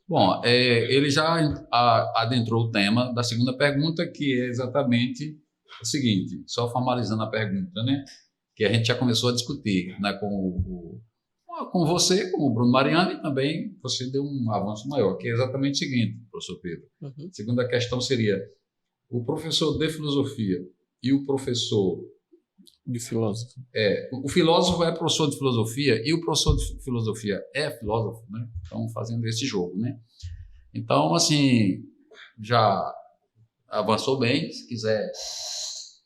Bom, ele já adentrou o tema da segunda pergunta, que é exatamente o seguinte, só formalizando a pergunta, né? Que a gente já começou a discutir, né, com você, com o Bruno Mariano, e também você deu um avanço maior, que é exatamente o seguinte, professor Pedro. A segunda questão seria, o professor de filosofia e o professor... De filósofo. O filósofo é professor de filosofia e o professor de filosofia é filósofo, né? Então, fazendo esse jogo, né? Então, assim, já avançou bem, se quiser,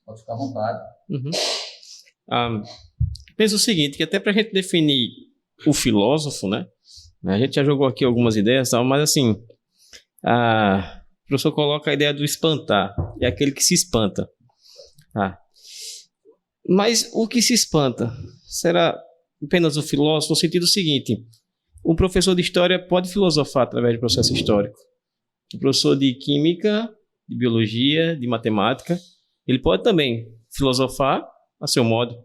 pode ficar à vontade. Penso o seguinte, que até para a gente definir o filósofo, né? A gente já jogou aqui algumas ideias, mas assim, o professor coloca a ideia do espantar, é aquele que se espanta. Mas o que se espanta? Será apenas o filósofo no sentido seguinte, o professor de história pode filosofar através do processo histórico. O professor de química, de biologia, de matemática, ele pode também filosofar a seu modo.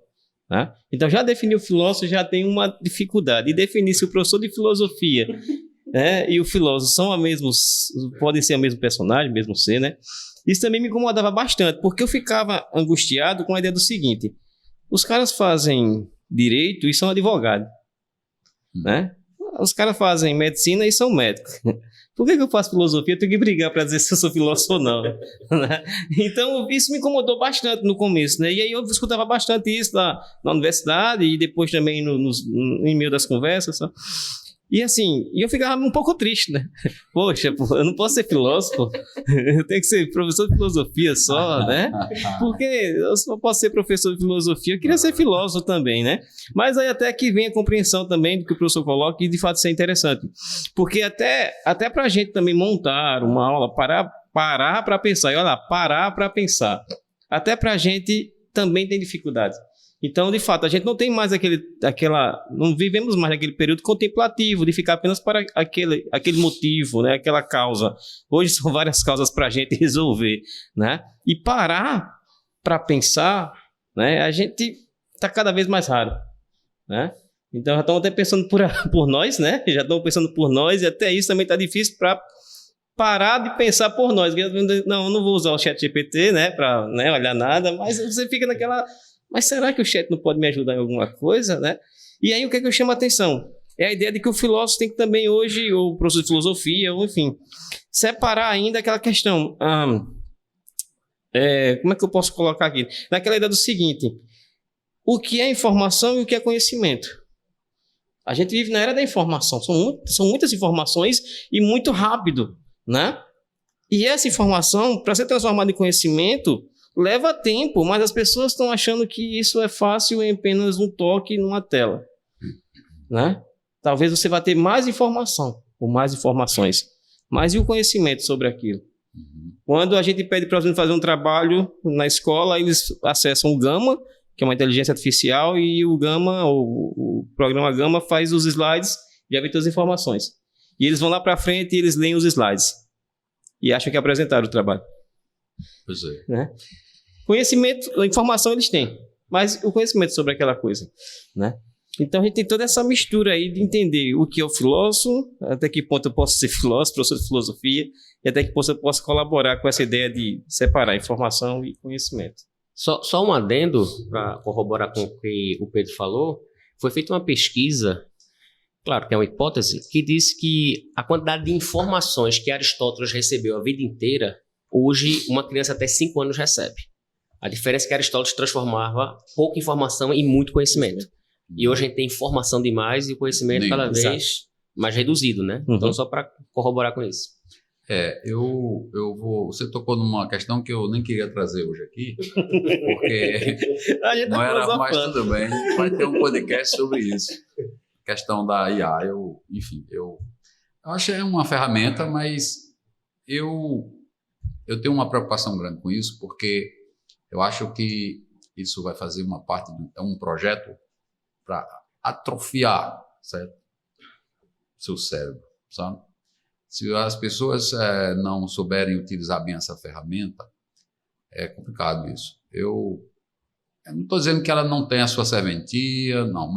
Né? Então, já definir o filósofo já tem uma dificuldade. E definir se o professor de filosofia e o filósofo são podem ser o mesmo personagem, mesmo ser, né? Isso também me incomodava bastante, porque eu ficava angustiado com a ideia do seguinte: os caras fazem direito e são advogados, né? Os caras fazem medicina e são médicos. Por que eu faço filosofia? Eu tenho que brigar para dizer se eu sou filósofo ou não. Né? Então, isso me incomodou bastante no começo, né? E aí eu escutava bastante isso na universidade e depois também em meio das conversas. Só. E assim, eu ficava um pouco triste, né? Poxa, eu não posso ser filósofo, eu tenho que ser professor de filosofia só, né? Porque eu só posso ser professor de filosofia, eu queria ser filósofo também, né? Mas aí até que vem a compreensão também do que o professor coloca, e de fato isso é interessante. Porque até para a gente também montar uma aula, parar para pensar, e olha lá, parar para pensar, até para a gente também tem dificuldade. Então, de fato, a gente não tem mais não vivemos mais naquele período contemplativo, de ficar apenas para aquele motivo, né, aquela causa. Hoje são várias causas para a gente resolver, né? E parar para pensar, né, a gente está cada vez mais raro, né? Então, já estamos até pensando por nós, né? Já estamos pensando por nós, e até isso também está difícil para parar de pensar por nós. Não, eu não vou usar o ChatGPT, né, para olhar nada, mas você fica naquela... Mas será que o chat não pode me ajudar em alguma coisa, né? E aí o que é que eu chamo a atenção? É a ideia de que o filósofo tem que também hoje, ou o professor de filosofia, ou enfim, separar ainda aquela questão. Como é que eu posso colocar aqui? Naquela ideia do seguinte, o que é informação e o que é conhecimento? A gente vive na era da informação, são muitas informações e muito rápido, né? E essa informação, para ser transformada em conhecimento, leva tempo, mas as pessoas estão achando que isso é fácil em apenas um toque numa tela, né? Talvez você vá ter mais informação, ou mais informações, mas e o conhecimento sobre aquilo? Quando a gente pede para os alunos fazer um trabalho na escola, eles acessam o Gama, que é uma inteligência artificial, e o Gama, o programa Gama, faz os slides e já vem todas as informações. E eles vão lá para frente e eles leem os slides e acham que apresentaram o trabalho. Pois é. Né? Conhecimento, informação eles têm, mas o conhecimento sobre aquela coisa, né? Então a gente tem toda essa mistura aí de entender o que é o filósofo, até que ponto eu posso ser filósofo, professor de filosofia, e até que ponto eu posso colaborar com essa ideia de separar informação e conhecimento. Só um adendo para corroborar com o que o Pedro falou, foi feita uma pesquisa, claro que é uma hipótese, que disse que a quantidade de informações que Aristóteles recebeu a vida inteira, hoje uma criança até 5 anos recebe. A diferença é que Aristóteles transformava pouca informação em muito conhecimento. E hoje a gente tem informação demais e o conhecimento cada vez mais reduzido, né? Então, só para corroborar com isso. Você tocou numa questão que eu nem queria trazer hoje aqui, porque A gente não tá era, mas filosofando. tudo bem, a gente vai ter um podcast sobre isso. Questão da IA, enfim, eu acho que é uma ferramenta, mas eu tenho uma preocupação grande com isso, porque eu acho que isso vai fazer uma parte de um projeto para atrofiar, certo? Seu cérebro, sabe? Se as pessoas não souberem utilizar bem essa ferramenta, é complicado isso. Eu não estou dizendo que ela não tem a sua serventia, não,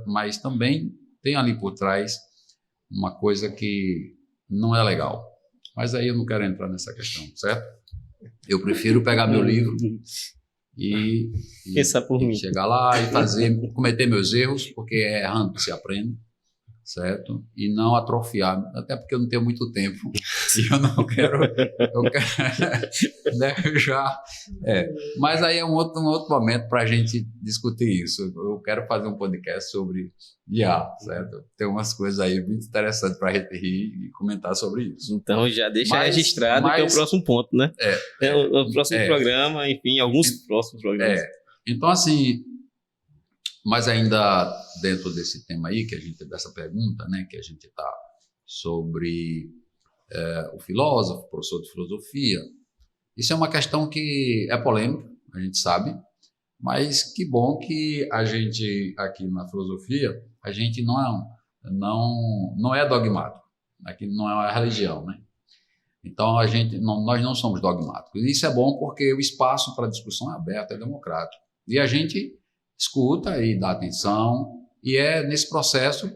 mas também tem ali por trás uma coisa que não é legal. Mas aí eu não quero entrar nessa questão, certo? Eu prefiro pegar meu livro e Pensar por mim. chegar lá e cometer meus erros, porque é errando que se aprende, certo? E não atrofiar, até porque eu não tenho muito tempo e eu não quero, né, mas aí é um outro momento para a gente discutir isso. Eu quero fazer um podcast sobre IA, certo? Tem umas coisas aí muito interessantes para a gente rir e comentar sobre isso. Então já deixa registrado que é o próximo ponto, né? O próximo programa, enfim, alguns próximos programas. Então, assim, mas ainda dentro desse tema aí, dessa pergunta, né, que a gente está sobre o filósofo, o professor de filosofia, isso é uma questão que é polêmica, a gente sabe, mas que bom que a gente, aqui na filosofia, a gente não é dogmático, aqui não é uma religião, né? Então, nós não somos dogmáticos. Isso é bom porque o espaço para discussão é aberto, é democrático. E a gente escuta e dá atenção, e é nesse processo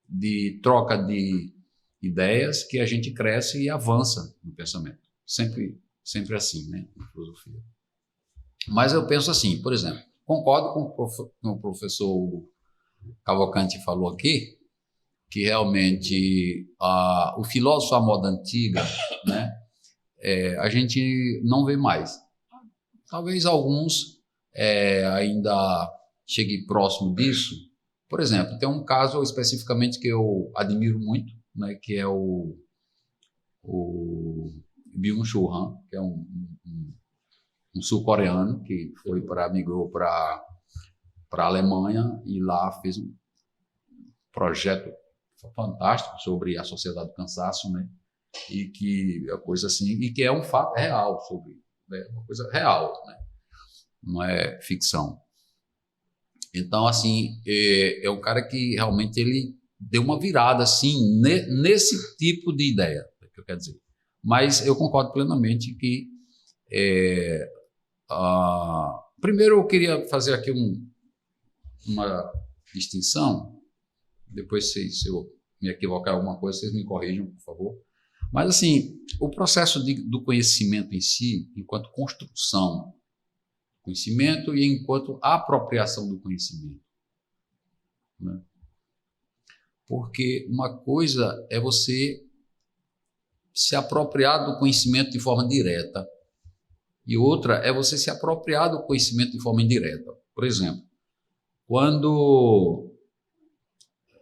de troca de ideias que a gente cresce e avança no pensamento. Sempre assim, né, na filosofia. Mas eu penso assim, por exemplo, concordo com o professor Hugo Cavalcanti falou aqui, que realmente o filósofo à moda antiga, né, a gente não vê mais. Talvez alguns ainda cheguem próximo disso. Por exemplo, tem um caso especificamente que eu admiro muito, né, que é o Byung-Chul Han, que é um sul-coreano que migrou para a Alemanha e lá fez um projeto fantástico sobre a sociedade do cansaço, né? E que é coisa assim, e que é um fato real sobre, né? Uma coisa real, né? Não é ficção. Então, assim, é um cara que realmente ele deu uma virada assim nesse tipo de ideia, que eu quero dizer. Mas eu concordo plenamente que primeiro eu queria fazer aqui uma distinção. Depois, se eu me equivocar em alguma coisa, vocês me corrijam, por favor. Mas, assim, o processo do conhecimento em si, enquanto construção do conhecimento e enquanto apropriação do conhecimento, né? Porque uma coisa é você se apropriar do conhecimento de forma direta e outra é você se apropriar do conhecimento de forma indireta. Por exemplo, quando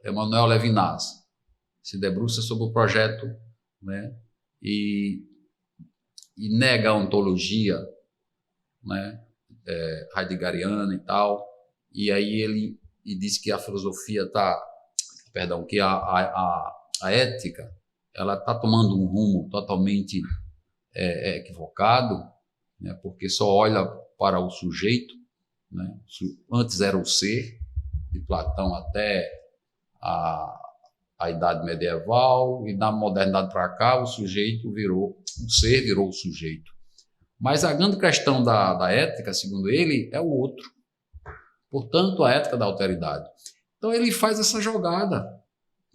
Emmanuel Levinas se debruça sobre o projeto, né, e nega a ontologia, né, heideggeriana e tal, e aí ele diz que a filosofia que a ética ela está tomando um rumo totalmente equivocado, né, porque só olha para o sujeito, né, antes era o ser, de Platão até a idade medieval, e da modernidade para cá o ser virou o sujeito. Mas a grande questão da ética, segundo ele, é o outro. Portanto, a ética da alteridade. Então ele faz essa jogada,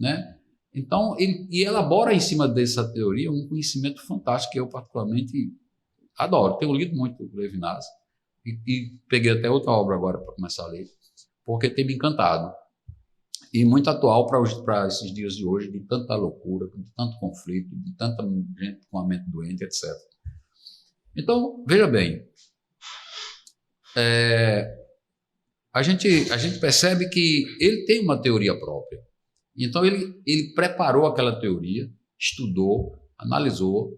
né? Então ele elabora em cima dessa teoria um conhecimento fantástico que eu particularmente adoro. Tenho lido muito Levinas e peguei até outra obra agora para começar a ler, porque tem me encantado. E muito atual para esses dias de hoje, de tanta loucura, de tanto conflito, de tanta gente com a mente doente, etc. Então, veja bem, a gente percebe que ele tem uma teoria própria. Então, ele preparou aquela teoria, estudou, analisou,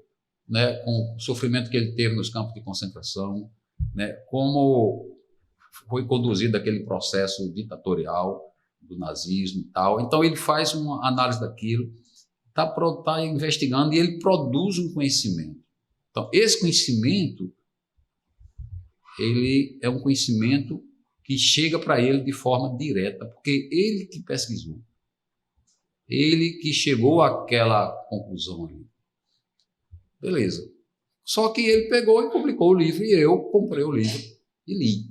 né, com o sofrimento que ele teve nos campos de concentração, né, como foi conduzido aquele processo ditatorial do nazismo e tal. Então ele faz uma análise daquilo, tá investigando e ele produz um conhecimento. Então esse conhecimento, ele é um conhecimento que chega para ele de forma direta, porque ele que pesquisou, ele que chegou àquela conclusão ali. Beleza. Só que ele pegou e publicou o livro e eu comprei o livro e li.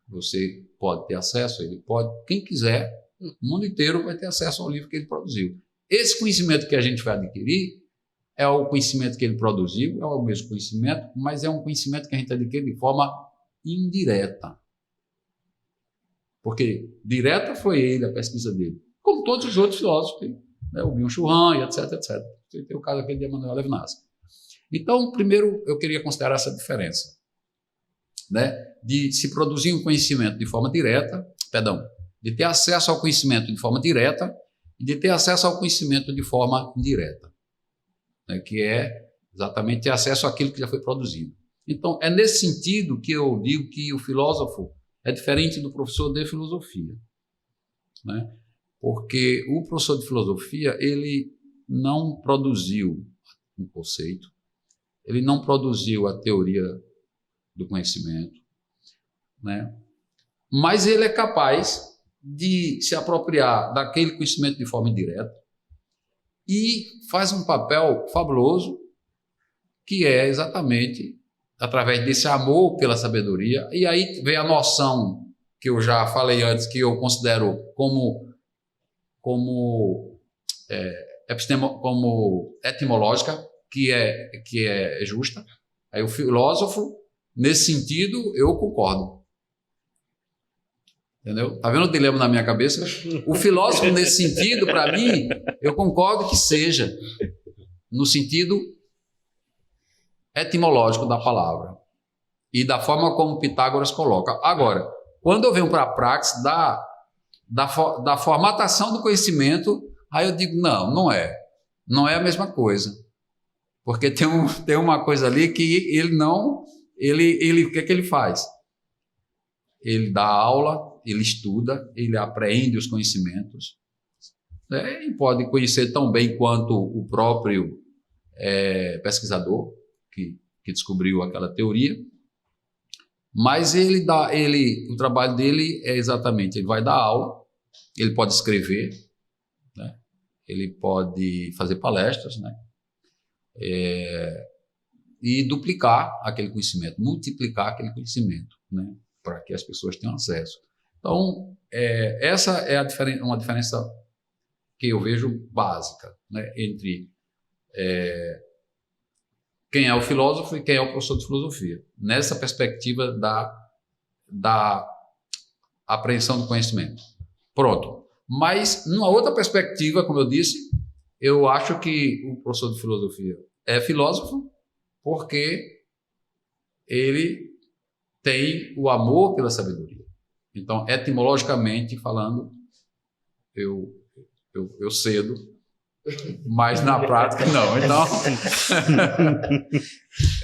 Você pode ter acesso, ele pode, quem quiser, o mundo inteiro vai ter acesso ao livro que ele produziu. Esse conhecimento que a gente vai adquirir é o conhecimento que ele produziu, é o mesmo conhecimento, mas é um conhecimento que a gente adquire de forma indireta. Porque direta foi ele, a pesquisa dele, como todos os outros filósofos, né, o Byung-Chul Han, etc, etc. Você tem o caso aquele de Emmanuel Levinas. Então, primeiro, eu queria considerar essa diferença, né, de se produzir um conhecimento de forma direta, de ter acesso ao conhecimento de forma direta e de ter acesso ao conhecimento de forma indireta, né, que é exatamente ter acesso àquilo que já foi produzido. Então, é nesse sentido que eu digo que o filósofo é diferente do professor de filosofia, né? Porque o professor de filosofia, ele não produziu um conceito, ele não produziu a teoria do conhecimento, né? Mas ele é capaz de se apropriar daquele conhecimento de forma indireta e faz um papel fabuloso, que é exatamente através desse amor pela sabedoria. E aí vem a noção que eu já falei antes, que eu considero como etimológica, que é justa. Aí o filósofo, nesse sentido, eu concordo. Entendeu? Tá vendo o dilema na minha cabeça? O filósofo, nesse sentido, para mim, eu concordo que seja no sentido etimológico da palavra e da forma como Pitágoras coloca. Agora, quando eu venho para a praxis da formatação do conhecimento, aí eu digo, não é a mesma coisa, porque tem uma coisa ali que ele o que é que ele faz? Ele dá aula, ele estuda, ele aprende os conhecimentos, né? E pode conhecer tão bem quanto o próprio pesquisador que descobriu aquela teoria, mas o trabalho dele é exatamente, ele vai dar aula, ele pode escrever, né? Ele pode fazer palestras, né? E duplicar aquele conhecimento, multiplicar aquele conhecimento, né? Para que as pessoas tenham acesso. Então, essa é uma diferença que eu vejo básica, né? Entre quem é o filósofo e quem é o professor de filosofia, nessa perspectiva da apreensão do conhecimento. Pronto. Mas, numa outra perspectiva, como eu disse, eu acho que o professor de filosofia é filósofo porque ele tem o amor pela sabedoria. Então, etimologicamente falando, eu cedo, mas na prática não. Então,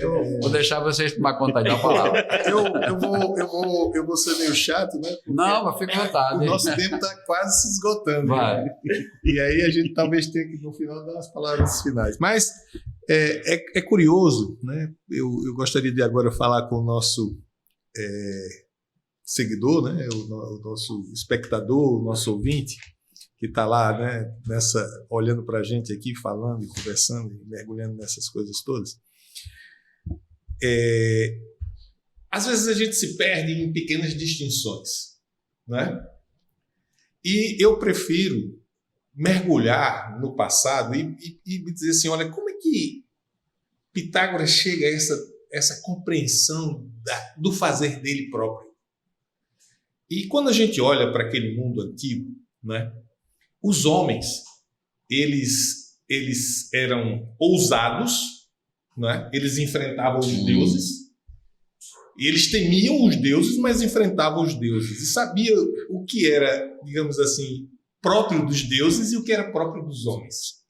eu vou deixar vocês tomar conta aí da palavra. Eu vou ser meio chato, né? Porque não, mas fique à vontade. O nosso tempo está quase se esgotando. Vai. E aí a gente talvez tenha que, no final, dar as palavras finais. Mas é curioso, né? Eu gostaria de agora falar com o nosso seguidor, né? O nosso espectador, o nosso ouvinte, que está lá, né, olhando para a gente aqui, falando e conversando e mergulhando nessas coisas todas. Às vezes a gente se perde em pequenas distinções, né? E eu prefiro mergulhar no passado e dizer assim, olha, como é que Pitágoras chega a essa compreensão do fazer dele próprio? E quando a gente olha para aquele mundo antigo, né, os homens, eles eram ousados, né? Eles enfrentavam os deuses, e eles temiam os deuses, mas enfrentavam os deuses, e sabiam o que era, digamos assim, próprio dos deuses e o que era próprio dos homens.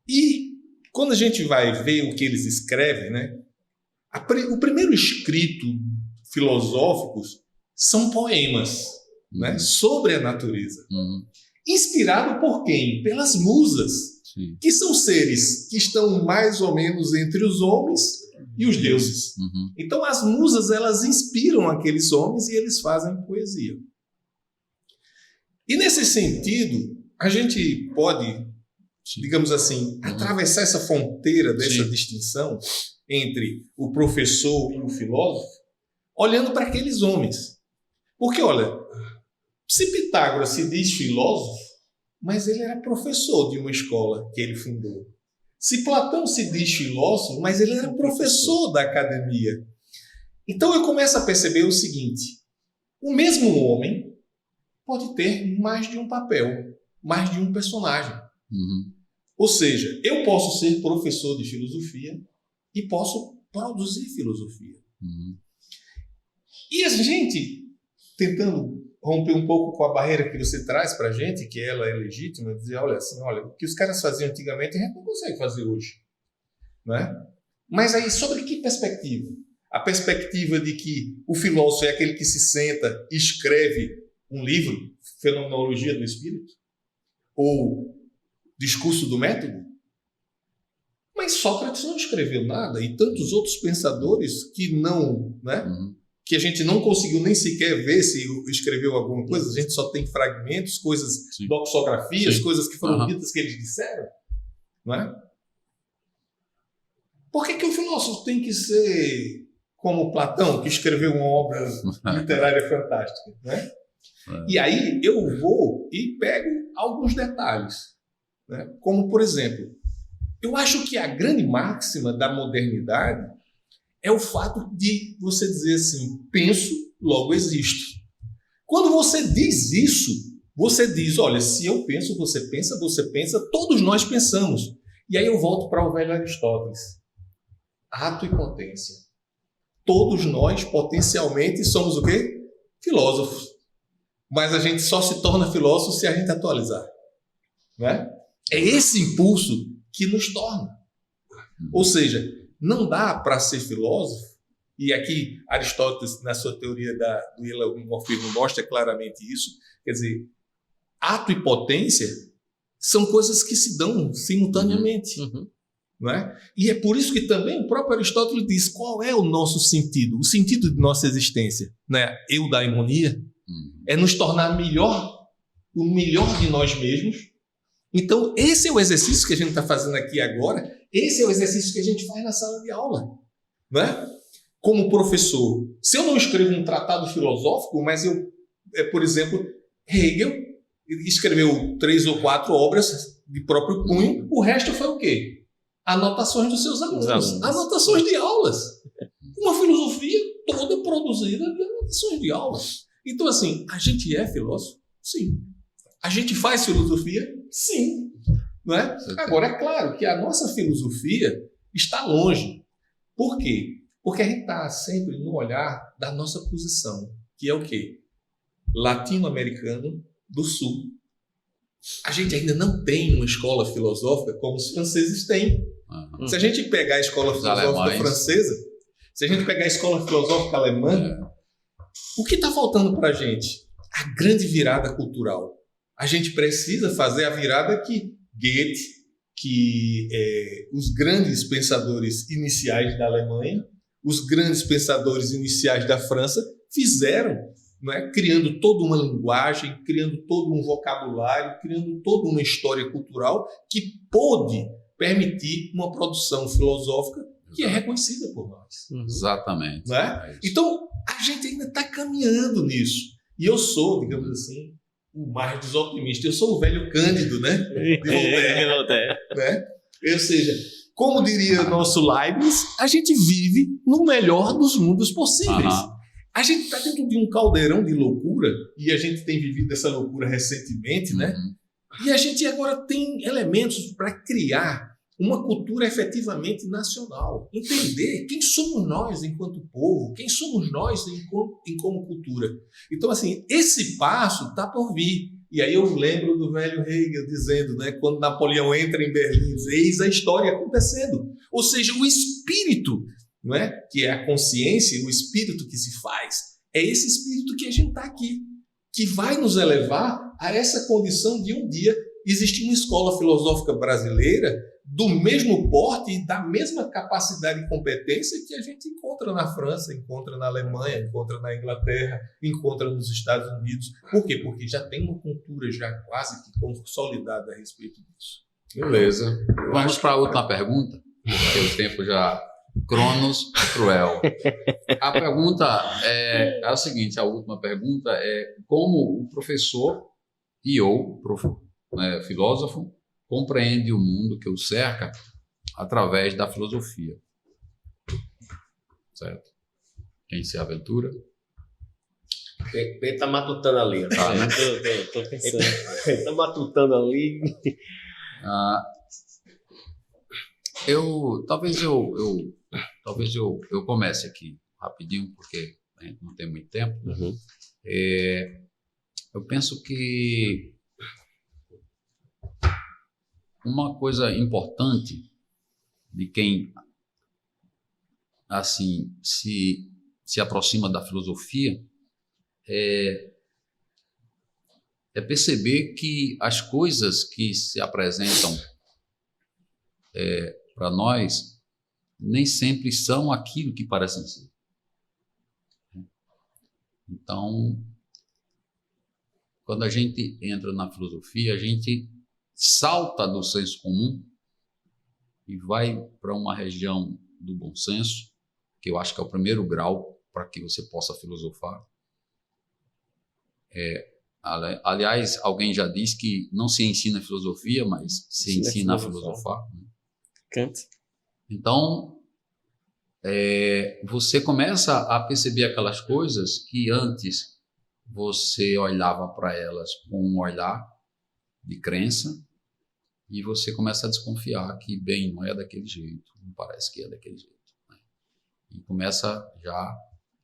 E quando a gente vai ver o que eles escrevem, né, o primeiro escrito filosóficos são poemas, né, sobre a natureza. Inspirado por quem? Pelas musas, Sim. que são seres que estão mais ou menos entre os homens e os deuses. Então as musas, elas inspiram aqueles homens e eles fazem poesia. E nesse sentido, a gente pode, digamos assim, atravessar essa fronteira dessa Sim. distinção entre o professor e o filósofo, olhando para aqueles homens. Porque, olha, se Pitágoras se diz filósofo, mas ele era professor de uma escola que ele fundou. Se Platão se diz filósofo, mas ele era professor da academia. Então eu começo a perceber o seguinte: o mesmo homem pode ter mais de um papel, mais de um personagem. Ou seja, eu posso ser professor de filosofia e posso produzir filosofia. E a gente, tentando romper um pouco com a barreira que você traz para a gente, que ela é legítima, dizer, olha, assim, olha, o que os caras faziam antigamente a gente não consegue fazer hoje. Né? Mas aí, sobre que perspectiva? A perspectiva de que o filósofo é aquele que se senta e escreve um livro, Fenomenologia do Espírito, ou Discurso do Método? Mas Sócrates não escreveu nada, e tantos outros pensadores que não, né? Que a gente não conseguiu nem sequer ver se escreveu alguma coisa, a gente só tem fragmentos, coisas, Sim. doxografias, Sim. coisas que foram Aham. ditas que eles disseram. Não é? Por que o filósofo tem que ser como Platão, que escreveu uma obra literária fantástica? Né? E aí eu vou e pego alguns detalhes. Né? Como, por exemplo, eu acho que a grande máxima da modernidade é o fato de você dizer assim, penso, logo existo. Quando você diz isso, você diz, olha, se eu penso, você pensa, todos nós pensamos. E aí eu volto para o velho Aristóteles. Ato e potência. Todos nós, potencialmente, somos o quê? Filósofos. Mas a gente só se torna filósofo se a gente atualizar. Né? É esse impulso que nos torna. Ou seja, não dá para ser filósofo, e aqui Aristóteles, na sua teoria do hienomorfismo, mostra claramente isso, quer dizer, ato e potência são coisas que se dão simultaneamente. Não é? E é por isso que também o próprio Aristóteles diz qual é o nosso sentido, o sentido de nossa existência. Né? Eudaimonia é nos tornar melhor, o melhor de nós mesmos. Então, esse é o exercício que a gente está fazendo aqui agora, esse é o exercício que a gente faz na sala de aula. Não é? Como professor, se eu não escrevo um tratado filosófico, mas por exemplo, Hegel escreveu 3 ou 4 obras de próprio punho, o resto foi o quê? Anotações dos seus alunos. Anotações de aulas. Uma filosofia toda produzida de anotações de aulas. Então, assim, a gente é filósofo? Sim. A gente faz filosofia? Sim. Não é? Agora, é claro que a nossa filosofia está longe. Por quê? Porque a gente está sempre no olhar da nossa posição, que é o quê? Latino-americano do Sul. A gente ainda não tem uma escola filosófica como os franceses têm. Se a gente pegar a escola filosófica francesa, se a gente pegar a escola filosófica alemã, o que está faltando para a gente? A grande virada cultural. A gente precisa fazer a virada que Goethe, que os grandes pensadores iniciais da Alemanha, os grandes pensadores iniciais da França fizeram, não é? Criando toda uma linguagem, criando todo um vocabulário, criando toda uma história cultural que pôde permitir uma produção filosófica que é reconhecida por nós. Exatamente. Não é? Então, a gente ainda está caminhando nisso. E eu sou, digamos assim, o mais dos otimistas. Eu sou o velho Cândido, né? De Voltaire. Né? Ou seja, como diria o nosso Leibniz, a gente vive no melhor dos mundos possíveis. A gente está dentro de um caldeirão de loucura, e a gente tem vivido essa loucura recentemente, né? E a gente agora tem elementos para criar uma cultura efetivamente nacional. Entender quem somos nós enquanto povo, quem somos nós como cultura. Então, assim, esse passo está por vir. E aí eu lembro do velho Hegel dizendo, né, quando Napoleão entra em Berlim, eis a história acontecendo. Ou seja, o espírito, não é? Que é a consciência, o espírito que se faz, é esse espírito que a gente está aqui, que vai nos elevar a essa condição de um dia existir uma escola filosófica brasileira do mesmo porte e da mesma capacidade e competência que a gente encontra na França, encontra na Alemanha, encontra na Inglaterra, encontra nos Estados Unidos. Por quê? Porque já tem uma cultura já quase que consolidada a respeito disso. Beleza. Vamos para a última pergunta, porque o tempo já... Cronos cruel. A pergunta é a seguinte, a última pergunta é como o professor e ou filósofo compreende o mundo que o cerca através da filosofia. Certo? Quem se aventura? Ele está matutando ali. Tá, né? Tô pensando. Ele está matutando ali. Talvez eu comece aqui rapidinho, porque a gente não tem muito tempo. Uhum. Eu penso que uma coisa importante de quem assim se aproxima da filosofia é perceber que as coisas que se apresentam para nós nem sempre são aquilo que parecem ser. Então, quando a gente entra na filosofia, a gente salta do senso comum e vai para uma região do bom senso, que eu acho que é o primeiro grau para que você possa filosofar. Aliás, alguém já disse que não se ensina filosofia, mas se ensina a filosofar. Né? Kant. Então, você começa a perceber aquelas coisas que antes você olhava para elas com um olhar de crença e você começa a desconfiar que, bem, não é daquele jeito, não parece que é daquele jeito. Né? E começa já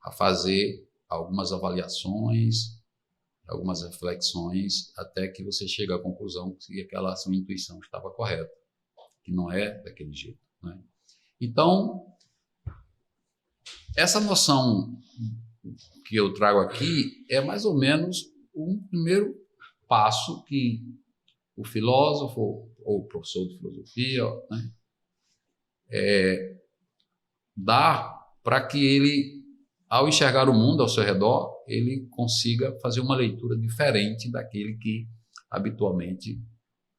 a fazer algumas avaliações, algumas reflexões, até que você chega à conclusão que aquela sua intuição estava correta, que não é daquele jeito. Né? Então, essa noção que eu trago aqui é mais ou menos um primeiro passo que o filósofo ou o professor de filosofia, né, dá para que ele, ao enxergar o mundo ao seu redor, ele consiga fazer uma leitura diferente daquele que habitualmente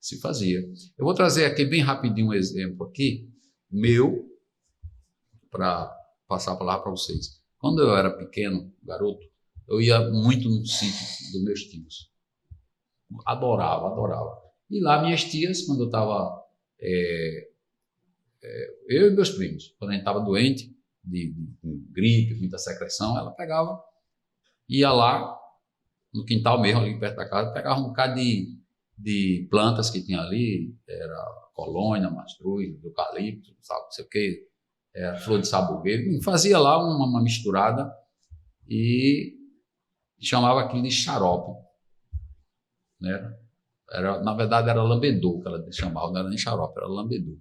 se fazia. Eu vou trazer aqui bem rapidinho um exemplo aqui, meu, para passar a palavra para vocês. Quando eu era pequeno, garoto, eu ia muito no sítio dos meus tios. Adorava. E lá minhas tias, quando eu estava... eu e meus primos, quando a gente estava doente, de gripe, muita secreção, ela pegava, ia lá, no quintal mesmo, ali perto da casa, pegava um bocado de plantas que tinha ali, era colônia, mastruz, eucalipto, sabe, não sei o que, flor de sabugueiro, fazia lá uma misturada e chamava aquilo de xarope. Né? Na verdade era lambedor que ela chamava, não era nem xarope, era lambedor.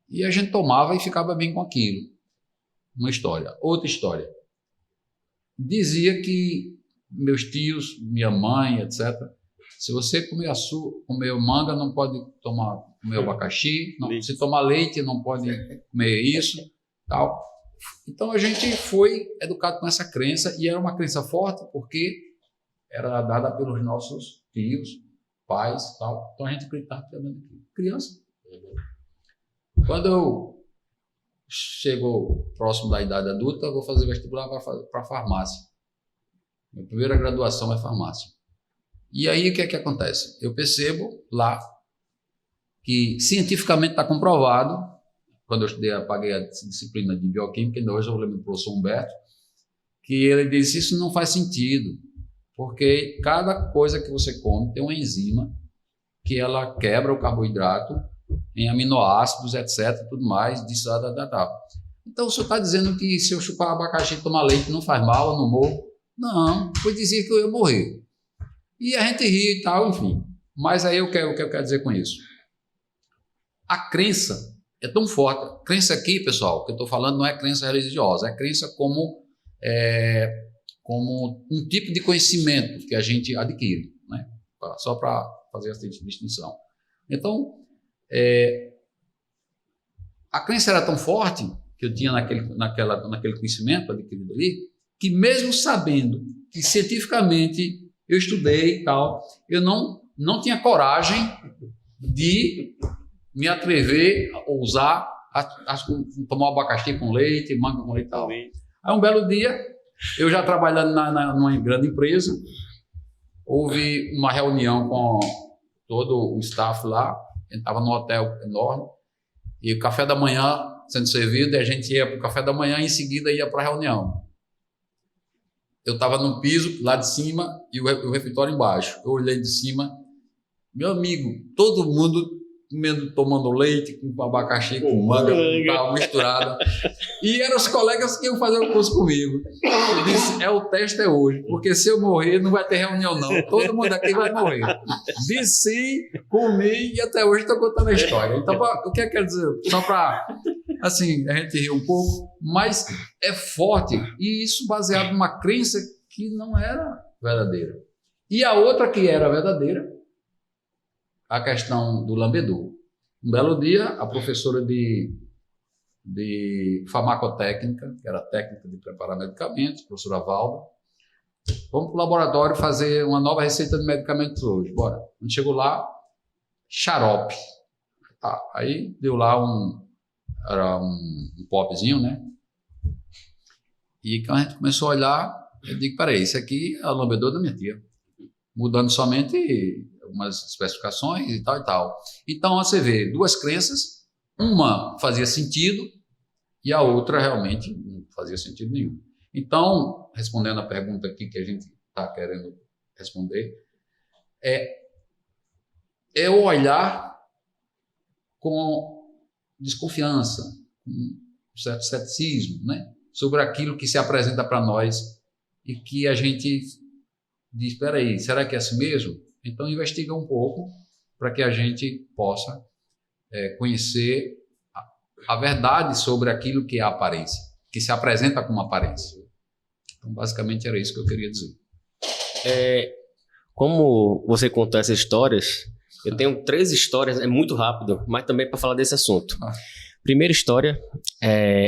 E a gente tomava e ficava bem com aquilo. Uma história. Outra história. Dizia que meus tios, minha mãe, etc., se você comer manga, não pode comer abacaxi, não, se tomar leite, não pode comer isso, tal. Então a gente foi educado com essa crença, e era uma crença forte porque era dada pelos nossos tios, pais, tal. Então a gente acreditava que era criança. Quando eu chego próximo da idade adulta, eu vou fazer vestibular para farmácia. Minha primeira graduação é farmácia. E aí o que é que acontece? Eu percebo lá que cientificamente está comprovado, quando eu paguei a disciplina de bioquímica, ainda hoje eu lembro do professor Humberto, que ele disse: isso não faz sentido, porque cada coisa que você come tem uma enzima que ela quebra o carboidrato em aminoácidos, etc, tudo mais, disso, Então o senhor está dizendo que se eu chupar abacaxi e tomar leite não faz mal, eu não morro? Não, pois dizia que eu ia morrer. E a gente ri e tal, enfim. Mas aí o que eu quero dizer com isso? A crença é tão forte. Crença aqui, pessoal, que eu estou falando não é crença religiosa, é crença como um tipo de conhecimento que a gente adquire, né? Só para fazer essa distinção. Então, a crença era tão forte que eu tinha naquele conhecimento adquirido ali, que mesmo sabendo que cientificamente eu estudei e tal, eu não tinha coragem de me atrever a ousar tomar abacaxi com leite, manga com leite e tal. Aí um belo dia, eu já trabalhando numa grande empresa, houve uma reunião com todo o staff lá, a gente estava num hotel enorme, e o café da manhã sendo servido, e a gente ia para o café da manhã e em seguida ia para a reunião. Eu estava no piso, lá de cima, e o refeitório embaixo. Eu olhei de cima, meu amigo, todo mundo tomando leite, com abacaxi, com manga, com tal, misturado. E eram os colegas que iam fazer o curso comigo. Eu disse, o teste é hoje, porque se eu morrer, não vai ter reunião não. Todo mundo aqui vai morrer. Desci, comi e até hoje estou contando a história. Então, o que quer dizer? Só para, assim, a gente rir um pouco, mas é forte. E isso baseado numa crença que não era verdadeira. E a outra que era verdadeira, a questão do lambedor. Um belo dia, a professora de farmacotécnica, que era técnica de preparar medicamentos, a professora Valda, vamos para o laboratório fazer uma nova receita de medicamentos hoje, bora. A gente chegou lá, xarope. Tá, aí deu lá era um popzinho, né? E quando a gente começou a olhar, eu digo, peraí, isso aqui é o lambedor da minha tia. Mudando somente algumas especificações e tal e tal. Então, você vê duas crenças, uma fazia sentido e a outra realmente não fazia sentido nenhum. Então, respondendo a pergunta aqui que a gente está querendo responder, é o olhar com desconfiança, com um certo ceticismo, né? Sobre aquilo que se apresenta para nós e que a gente diz, espera aí, será que é assim mesmo? Então, investiga um pouco para que a gente possa conhecer a verdade sobre aquilo que é a aparência, que se apresenta como aparência. Então, basicamente, era isso que eu queria dizer. Como você contou essas histórias, eu tenho 3 histórias, é muito rápido, mas também para falar desse assunto. Primeira história,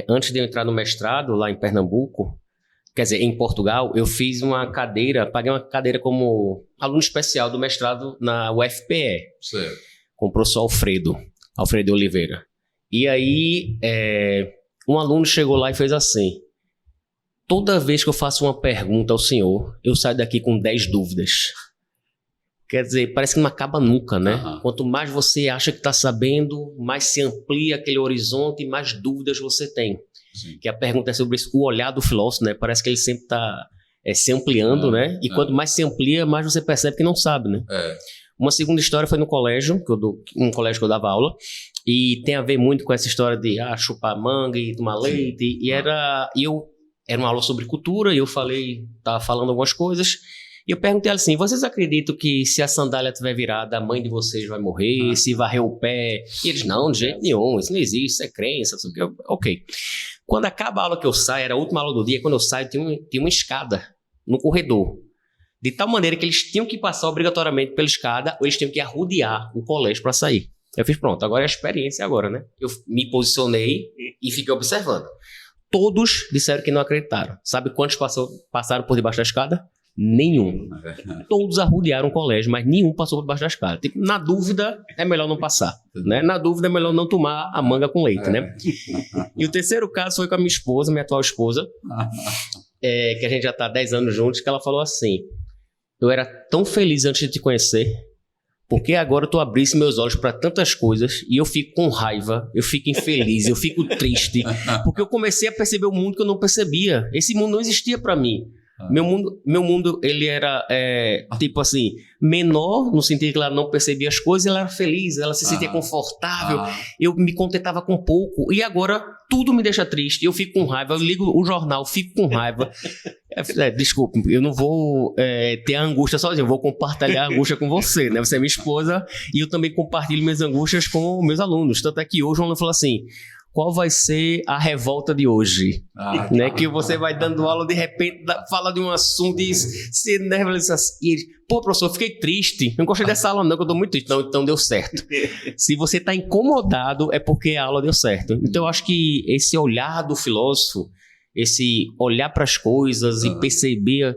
antes de eu entrar no mestrado lá em Pernambuco, quer dizer, em Portugal, eu fiz uma cadeira, paguei uma cadeira como aluno especial do mestrado na UFPE, certo, com o professor Alfredo Oliveira. E aí, um aluno chegou lá e fez assim, toda vez que eu faço uma pergunta ao senhor, eu saio daqui com 10 dúvidas. Quer dizer, parece que não acaba nunca, né? Uhum. Quanto mais você acha que está sabendo, mais se amplia aquele horizonte e mais dúvidas você tem. Sim. Que a pergunta é sobre isso, o olhar do filósofo, né? Parece que ele sempre está se ampliando, né? E quanto mais se amplia, mais você percebe que não sabe, né? Uma segunda história foi no colégio, um colégio que eu dava aula, e tem a ver muito com essa história de chupar manga e tomar leite, e era uma aula sobre cultura, e eu estava falando algumas coisas, e eu perguntei assim, vocês acreditam que se a sandália estiver virada, a mãe de vocês vai morrer, se varrer o pé? E eles, não, de jeito nenhum, isso não existe, isso é crença, isso aqui. Ok. Quando acaba a aula que eu saio, era a última aula do dia, quando eu saio, tinha uma escada no corredor. De tal maneira que eles tinham que passar obrigatoriamente pela escada, ou eles tinham que arrodear o colégio para sair. Eu fiz, pronto, agora é a experiência agora, né? Eu me posicionei e fiquei observando. Todos disseram que não acreditaram. Sabe quantos passaram por debaixo da escada? Nenhum. Todos arrodearam o colégio, mas nenhum passou por debaixo da escada. Tipo, na dúvida, é melhor não passar. Né? Na dúvida, é melhor não tomar a manga com leite, né? E o terceiro caso foi com a minha esposa, minha atual esposa, que a gente já está há 10 anos juntos, que ela falou assim, eu era tão feliz antes de te conhecer, porque agora tu abrisse meus olhos para tantas coisas e eu fico com raiva, eu fico infeliz, eu fico triste, porque eu comecei a perceber o mundo que eu não percebia. Esse mundo não existia para mim. Meu mundo, ele era, tipo assim, menor, no sentido que ela não percebia as coisas, ela era feliz, ela se sentia confortável, eu me contentava com pouco, e agora tudo me deixa triste, eu fico com raiva, eu ligo o jornal, fico com raiva. Desculpe, eu não vou ter a angústia sozinho, eu vou compartilhar a angústia com você, né? Você é minha esposa e eu também compartilho minhas angústias com meus alunos. Tanto é que hoje o aluno falou assim: qual vai ser a revolta de hoje? Né? Que você vai dando aula, de repente, fala de um assunto e se nervosa. E ele, pô, professor, eu fiquei triste. Não gostei dessa aula, não, que eu tô muito triste. Não, então deu certo. Se você tá incomodado, é porque a aula deu certo. Então, eu acho que esse olhar do filósofo, esse olhar para as coisas e perceber.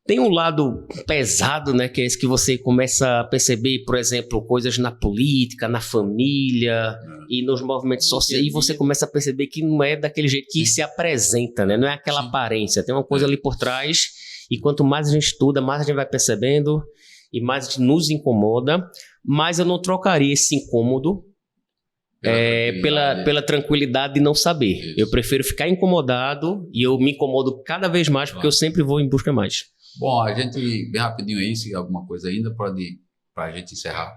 Tem um lado pesado, né, que é esse que você começa a perceber, por exemplo, coisas na política, na família e nos movimentos sociais, e você começa a perceber que não é daquele jeito que se apresenta, né? Não é aquela aparência, tem uma coisa ali por trás, e quanto mais a gente estuda, mais a gente vai percebendo e mais a gente nos incomoda, mas eu não trocaria esse incômodo pela tranquilidade de não saber. Isso. Eu prefiro ficar incomodado e eu me incomodo cada vez mais porque eu sempre vou em busca mais. Bom, a gente, bem rapidinho aí, se alguma coisa ainda, para a gente encerrar.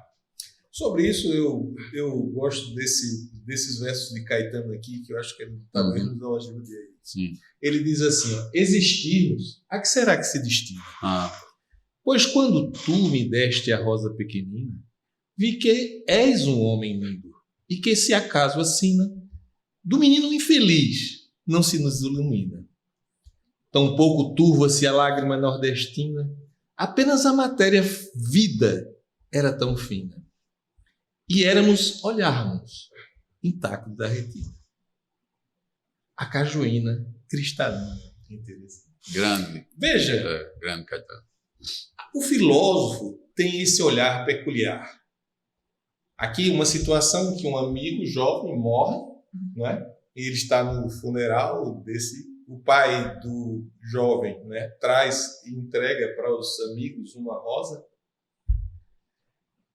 Sobre isso, eu gosto desses versos de Caetano aqui, que eu acho que ele talvez nos ajude aí. Sim. Ele diz assim, ó, existirmos, a que será que se destina? Pois quando tu me deste a rosa pequenina, vi que és um homem lindo, e que se acaso assina, do menino infeliz não se nos ilumina. Tão pouco turva-se a lágrima nordestina, apenas a matéria vida era tão fina. E éramos olharmos, intacto da retina. A cajuína cristalina. Interessante. Grande. Veja, grande, Caetano. O filósofo tem esse olhar peculiar. Aqui uma situação que um amigo jovem morre, né? E ele está no funeral desse... O pai do jovem, né, traz e entrega para os amigos uma rosa.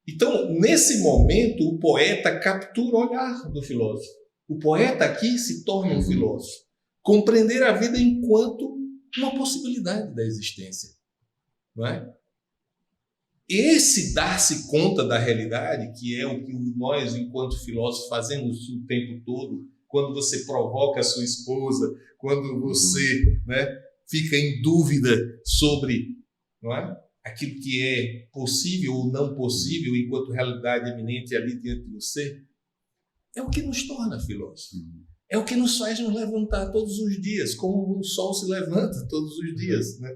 Então, nesse momento, o poeta captura o olhar do filósofo. O poeta aqui se torna um filósofo. Compreender a vida enquanto uma possibilidade da existência. Não é? Esse dar-se conta da realidade, que é o que nós, enquanto filósofos, fazemos o tempo todo, quando você provoca a sua esposa, quando você, né, fica em dúvida sobre, não é, aquilo que é possível ou não possível enquanto realidade eminente ali diante de você, é o que nos torna filósofos. É o que nos faz nos levantar todos os dias, como o sol se levanta todos os dias. Né?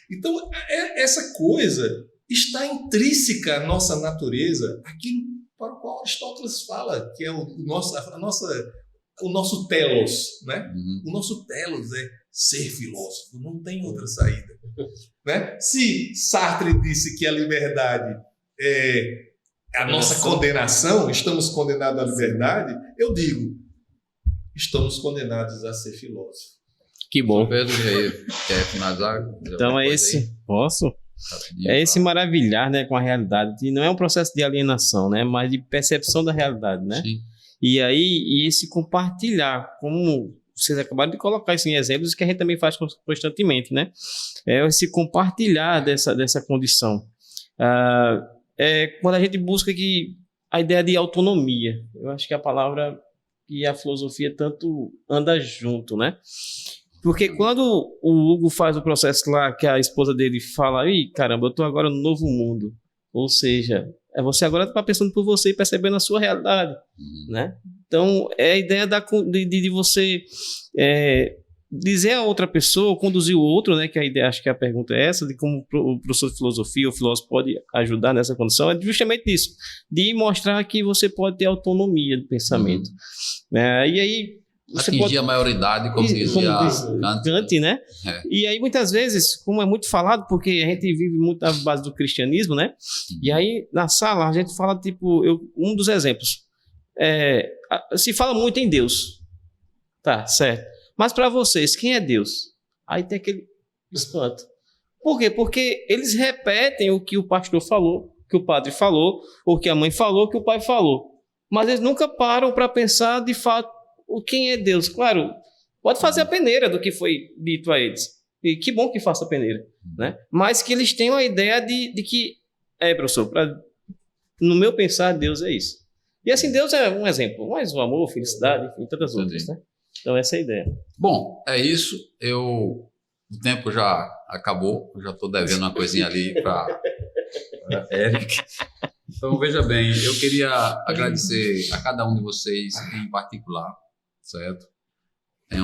Então, essa coisa está intrínseca à nossa natureza, aquilo para o qual Aristóteles fala, que é o nosso telos, né? O nosso telos é ser filósofo, não tem outra saída. Né? Se Sartre disse que a liberdade é a nossa condenação, estamos condenados à liberdade, eu digo, estamos condenados a ser filósofos. Que bom. Pedro, quer finalizar? Então é esse, posso? É esse maravilhar, né, com a realidade, e não é um processo de alienação, né, mas de percepção da realidade, né? Sim. E aí, esse compartilhar, como vocês acabaram de colocar isso em exemplos, que a gente também faz constantemente, né? É esse compartilhar dessa condição. Quando a gente busca a ideia de autonomia, eu acho que é a palavra e a filosofia tanto anda junto, né? Porque quando o Hugo faz o processo lá, que a esposa dele fala, ih, caramba, eu tô agora no novo mundo. Ou seja, você agora está pensando por você e percebendo a sua realidade, né? Então, é a ideia de você dizer a outra pessoa, conduzir o outro, né? Que a ideia, acho que a pergunta é essa, de como o professor de filosofia, o filósofo pode ajudar nessa condição, é justamente isso, de mostrar que você pode ter autonomia de pensamento. E aí, você atingir pode... a maioridade, como dizia Kant, né? E aí, muitas vezes, como é muito falado, porque a gente vive muito na base do cristianismo, né? E aí, na sala, a gente fala, tipo, um dos exemplos. Se fala muito em Deus. Tá, certo. Mas para vocês, quem é Deus? Aí tem aquele espanto. Por quê? Porque eles repetem o que o pastor falou, que o padre falou, ou que a mãe falou, que o pai falou. Mas eles nunca param para pensar, de fato, quem é Deus. Claro, pode fazer a peneira do que foi dito a eles. E que bom que faça a peneira. Né? Mas que eles tenham a ideia de que, professor, no meu pensar, Deus é isso. E assim, Deus é um exemplo, mas o amor, felicidade, enfim, tantas outras, né? Então essa é a ideia. Bom, é isso. O tempo já acabou, eu já estou devendo uma coisinha ali para Eric. Então, veja bem, eu queria agradecer a cada um de vocês em particular, certo? Tem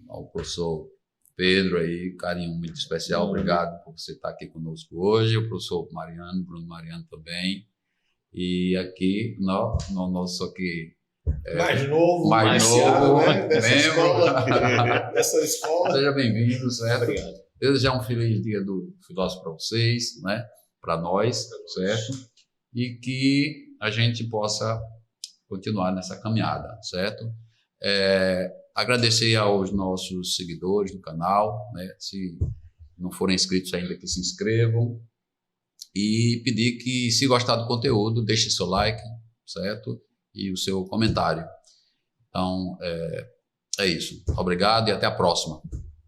ao professor Pedro aí, carinho muito especial, obrigado por você estar aqui conosco hoje, o professor Mariano, Bruno Mariano também, e aqui, no nosso aqui, mais novo, né? Dessa escola. Seja bem-vindo, certo? Obrigado. Desejar um feliz dia do filósofo para vocês, né? Para nós, certo? E que a gente possa continuar nessa caminhada, certo? Agradecer aos nossos seguidores do canal, né? Se não forem inscritos ainda, que se inscrevam. E pedir que, se gostar do conteúdo, deixe seu like, certo? E o seu comentário. Então, é isso. Obrigado e até a próxima.